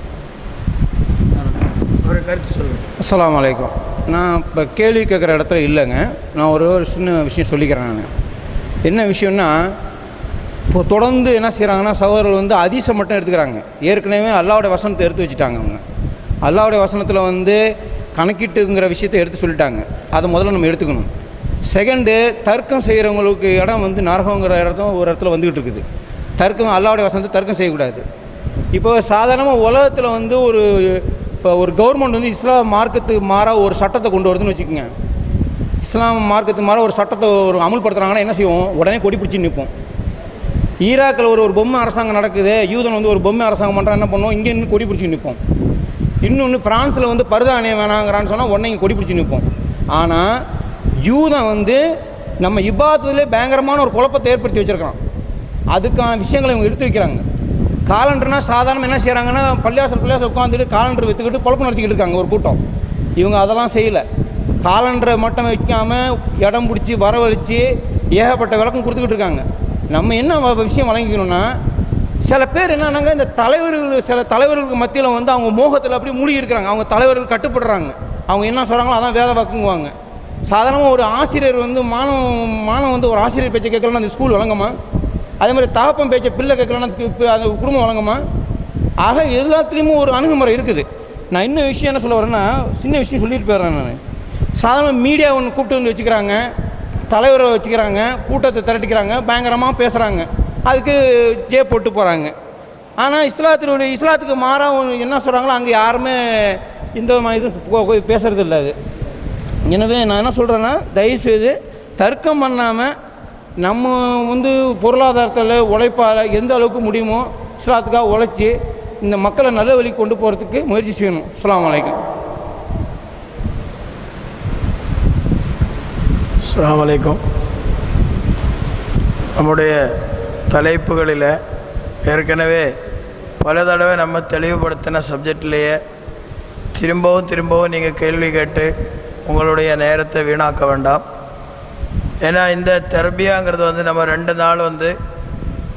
ஒரு கருத்து சொல்லுங்கள். அஸ்ஸலாமு அலைக்கும். நான் இப்போ கேள்வி கேட்குற இடத்துல இல்லைங்க. நான் ஒரு சின்ன விஷயம் சொல்லிக்கிறேன். நான் என்ன விஷயம்னா, இப்போ தொடர்ந்து என்ன செய்கிறாங்கன்னா, சகோதரர்கள் வந்து ஹதீஸை மட்டும் எடுத்துக்கிறாங்க. ஏற்கனவே அல்லாஹ்வுடைய வசனத்தை எடுத்து வச்சுட்டாங்க. அவங்க அல்லாஹ்வுடைய வசனத்தில் வந்து கணக்கிட்டுங்கிற விஷயத்தை எடுத்து சொல்லிட்டாங்க. அதை முதல்ல நம்ம எடுத்துக்கணும். செகண்டு, தர்க்கம் செய்கிறவங்களுக்கு இடம் வந்து நரகங்கிற இடத்துல ஒரு இடத்துல வந்துக்கிட்டு இருக்குது. தர்க்கம் அல்லாஹ்வுடைய வசனத்தை தர்க்கம் செய்யக்கூடாது. இப்போ சாதாரணமாக உலகத்தில் வந்து இப்போ ஒரு கவர்மெண்ட் வந்து இஸ்லாம் மார்க்கத்துக்கு மாறாக ஒரு சட்டத்தை கொண்டு வருதுன்னு வச்சுக்கோங்க. இஸ்லாம் மார்க்கத்துக்கு மாறாக ஒரு சட்டத்தை அமுல்படுத்துகிறாங்கன்னா என்ன செய்வோம்? உடனே கொடி பிடிச்சி நிற்போம். ஈராக்கில் ஒரு பொம்மை அரசாங்கம் நடக்குது, யூதன் வந்து ஒரு பொம்மை அரசாங்கம் பண்ணுறான், என்ன பண்ணுவோம்? இங்கே இன்னும் கொடி பிடிச்சி நிற்போம். இன்னொன்று ஃப்ரான்ஸில் வந்து பருதா அணிய வேணாங்கிறான்னு சொன்னால் உடனே இங்கே கொடி பிடிச்சி நிற்போம். ஆனால் யூதன் வந்து நம்ம இபாதத்திலே பயங்கரமான ஒரு குழப்பத்தை ஏற்படுத்தி வச்சுருக்கான். அதுக்கான விஷயங்களை இவங்க எடுத்து வைக்கிறாங்க. காலண்டர்னால் சாதாரண என்ன செய்கிறாங்கன்னா, பள்ளியாசல் உட்காந்துட்டு காலண்டர் விற்றுக்கிட்டு குழப்பம் நடத்திக்கிட்டு இருக்காங்க ஒரு கூட்டம். இவங்க அதெல்லாம் செய்யலை. காலண்டரை மட்டும் வைக்காமல் இடம் பிடிச்சி வரவழைச்சி ஏகப்பட்ட விளக்கம் கொடுத்துக்கிட்டு இருக்காங்க. நம்ம என்ன விஷயம் வழங்கிக்கணும்னா, சில பேர் என்னன்னாங்க, இந்த சில தலைவர்களுக்கு மத்தியில் வந்து அவங்க மோகத்தில் அப்படியே மூழ்கி இருக்கிறாங்க. அவங்க தலைவர்கள் கட்டுப்படுறாங்க. அவங்க என்ன சொல்கிறாங்களோ அதான் வேத வாக்குங்குவாங்க. சாதாரணமாக ஒரு ஆசிரியர் வந்து மாணவன் வந்து ஒரு ஆசிரியர் பேச்சை கேட்கலன்னா அந்த ஸ்கூல் வழங்குமா? அதே மாதிரி தகப்பன் பேச்சை பிள்ளை கேட்கலன்னா அந்த குடும்பம் வழங்குமா? ஆக எல்லாத்துலேயுமே ஒரு அணுகுமுறை இருக்குது. நான் இன்னும் விஷயம் என்ன சொல்ல வரேன்னா, சின்ன விஷயம் சொல்லிட்டு போயிடுறேன். நான் சாதாரண மீடியா ஒன்று கூப்பிட்டு வந்து வச்சுக்கிறாங்க, தலைவரை வச்சுக்கிறாங்க, கூட்டத்தை திரட்டிக்கிறாங்க, பயங்கரமாக பேசுகிறாங்க, அதுக்கு ஜே போட்டு போகிறாங்க. ஆனால் இஸ்லாத்துக்கு மாறாக என்ன சொல்கிறாங்களோ அங்கே யாருமே இந்த இது பேசுகிறது இல்லை. அது எனவே நான் என்ன சொல்கிறேன்னா, தயவுசெய்து தர்க்கம் பண்ணாமல் நம்ம வந்து பொருளாதாரத்தில் உழைப்பால் எந்த அளவுக்கு முடியுமோ இஸ்லாத்துக்காக உழைச்சி இந்த மக்களை நல்ல வழி கொண்டு போகிறதுக்கு முயற்சி செய்யணும். அஸ்ஸலாமு அலைக்கும். அஸ்ஸலாமு அலைக்கும். நம்முடைய தலைப்புகளில் ஏற்கனவே பல தடவை நம்ம தெளிவுபடுத்தின சப்ஜெக்ட்லேயே திரும்பவும் நீங்கள் கேள்வி கேட்டு உங்களுடைய நேரத்தை வீணாக்க வேண்டாம். ஏன்னா இந்த தெரபியாங்கிறது வந்து நம்ம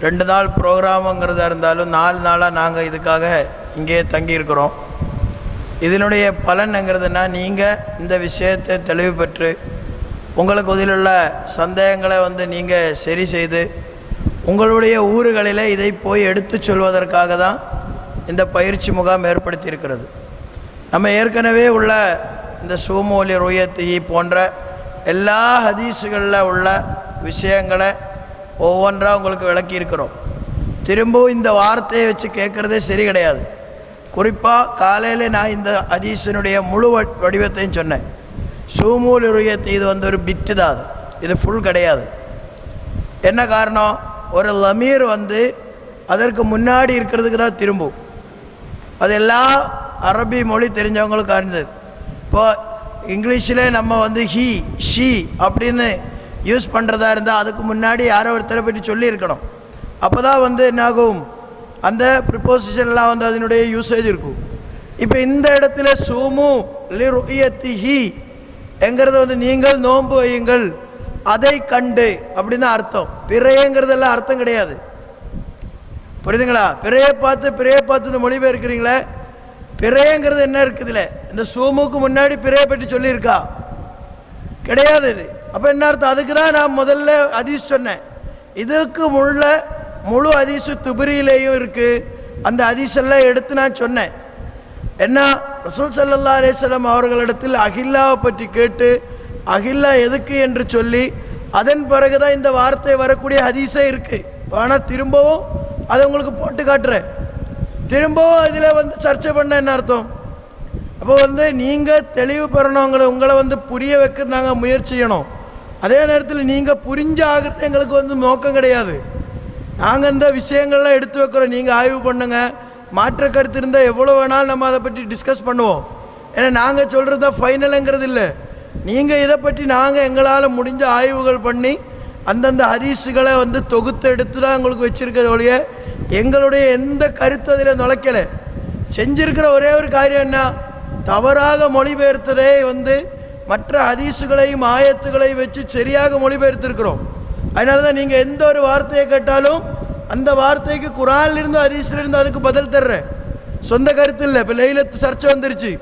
2 நாள் ப்ரோக்ராமுங்கிறதா இருந்தாலும் 4 நாளாக நாங்கள் இதுக்காக இங்கேயே தங்கியிருக்கிறோம். இதனுடைய பலன்ங்கிறதுனா, நீங்கள் இந்த விஷயத்தை தெளிவு பெற்று உங்களுக்கு உள்ள சந்தேகங்களை வந்து நீங்கள் சரி செய்து உங்களுடைய ஊர்களில் இதை போய் எடுத்து சொல்வதற்காக தான் இந்த பயிற்சி முகாம் ஏற்படுத்தியிருக்கிறது. நம்ம ஏற்கனவே உள்ள இந்த சூமோலி ருயத்தி போன்ற எல்லா ஹதீஸுகளில் உள்ள விஷயங்களை ஒவ்வொன்றாக உங்களுக்கு விளக்கியிருக்கிறோம். திரும்பவும் இந்த வார்த்தையை வச்சு கேட்குறதே சரி கிடையாது. குறிப்பாக காலையில் நான் இந்த ஹதீஸினுடைய முழு வடிவத்தையும் சொன்னேன். சூமூல் ருயத்தி இது வந்து ஒரு பிட்டு தான், இது ஃபுல் கிடையாது. என்ன காரணம்? ஒரு லமீர் வந்து அதற்கு முன்னாடி இருக்கிறதுக்கு தான் திரும்பும். அது எல்லா அரபி மொழி தெரிஞ்சவங்களுக்கு அறிந்தது. இப்போது இங்கிலீஷில் நம்ம வந்து ஹீ ஷீ அப்படின்னு யூஸ் பண்ணுறதா இருந்தால் அதுக்கு முன்னாடி யாரோ ஒருத்தரை பற்றி சொல்லியிருக்கணும். அப்போ தான் வந்து என்னாகும், அந்த ப்ரிப்போசிஷன்லாம் வந்து அதனுடைய யூசேஜ் இருக்கும். இப்போ இந்த இடத்துல சூமு லி ருயத்தி ஹீ என்கிறது வந்து நீங்கள் நோன்பு வையுங்கள் அதை கண்டு அப்படின்னு அர்த்தம். பிறையங்கிறதெல்லாம் அர்த்தம் கிடையாது. புரியுதுங்களா? பிறையை பார்த்து இந்த மொழிபெயர்க்கிறீங்களே, பிறையங்கிறது என்ன இருக்குதுல? இந்த சூமுக்கு முன்னாடி பிறையை பற்றி சொல்லியிருக்கா? கிடையாது. இது அப்போ என்ன அர்த்தம்? அதுக்கு தான் நான் முதல்ல ஹதீஸ் சொன்னேன். இதுக்கு முழு ஹதீஸு துபரியிலேயும் இருக்குது. அந்த ஹதீஸெல்லாம் எடுத்து நான் சொன்னேன். என்ன, ரசூல் ஸல்லல்லாஹு அலைஹி வஸல்லம் அவர்களிடத்தில் அகில்லாவை பற்றி கேட்டு அகில்லா எதுக்கு என்று சொல்லி அதன் பிறகு தான் இந்த வார்த்தை வரக்கூடிய ஹதீஸே இருக்குது. ஆனால் திரும்பவும் அதை உங்களுக்கு போட்டு காட்டுறேன். திரும்பவும் இதில் வந்து சர்ச்சை பண்ண என்ன அர்த்தம்? அப்போ வந்து நீங்கள் தெளிவு பெறணும், உங்களை வந்து புரிய வைக்க நாங்கள் முயற்சி செய்யணும். அதே நேரத்தில் நீங்கள் புரிஞ்ச ஆகிறது எங்களுக்கு வந்து நோக்கம் கிடையாது. நாங்கள் இந்த விஷயங்கள்லாம் எடுத்து வைக்கிறோம், நீங்கள் ஆய்வு பண்ணுங்கள். மாற்ற கருத்து இருந்தால் எவ்வளோ வேணாலும் நம்ம அதை பற்றி டிஸ்கஸ் பண்ணுவோம். ஏன்னா நாங்கள் சொல்கிறது தான் ஃபைனலுங்கிறது இல்லை. நீங்கள் இதை பற்றி நாங்கள் எங்களால் முடிஞ்ச ஆய்வுகள் பண்ணி அந்தந்த ஹதீஸுகளை தொகுத்து எடுத்து தான் உங்களுக்கு வச்சுருக்கிறத ஒழிய எங்களுடைய எந்த கருத்து அதில் நுழைக்கலை. செஞ்சிருக்கிற ஒரே ஒரு காரியம் என்ன, தவறாக மொழிபெயர்த்ததே மற்ற ஹதீஸுகளையும் ஆயத்துகளையும் வச்சு சரியாக மொழிபெயர்த்திருக்கிறோம். அதனால தான் நீங்கள் எந்த ஒரு வார்த்தையை கேட்டாலும் அந்த வார்த்தைக்கு குர்ஆனிலிருந்து ஹதீஸிலிருந்து அதுக்கு பதில் தர்றேன். சொந்த கருத்து இல்லை. இப்போ லைலத்து சர்ச்சை வந்துருச்சு.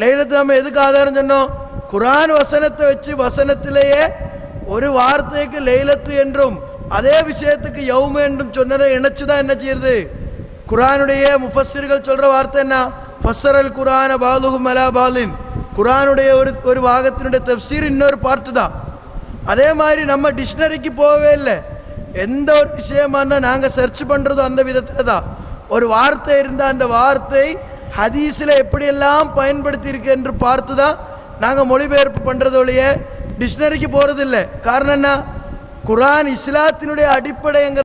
லைலத்து நம்ம எதுக்கு ஆதாரம் சொன்னோம்? குர்ஆன் வசனத்தை வச்சு வசனத்திலேயே ஒரு வார்த்தைக்கு லைலத்து என்றும் அதே விஷயத்துக்கு யௌம என்றும் சொன்னதை இணைச்சு தான் என்ன செய்யுது, குர்ஆனுடைய முஃபஸ்ஸிர்கள் சொல்கிற வார்த்தை என்ன, ஃபஸ்ஸரல் குர்ஆன பாலுஹும் அலா பாலின். குர்ஆனுடைய ஒரு பாகத்தினுடைய தஃப்சீர் இன்னொரு பார்ட்டு தான். அதே மாதிரி நம்ம டிக்ஷனரிக்கு போகவே இல்லை. எந்த ஒரு விஷயமான நாங்கள் சர்ச் பண்ணுறதோ அந்த விதத்தில் தான். ஒரு வார்த்தை இருந்தால் அந்த வார்த்தை ஹதீஸில் எப்படியெல்லாம் பயன்படுத்தி இருக்கு என்று பார்த்து தான் நாங்கள் மொழிபெயர்ப்பு பண்ணுறதோடைய டிக்ஷனரிக்கு போகிறதில்லை. காரணம் என்ன, குர்ஆன் இஸ்லாத்தினுடைய அடிப்படைங்கிற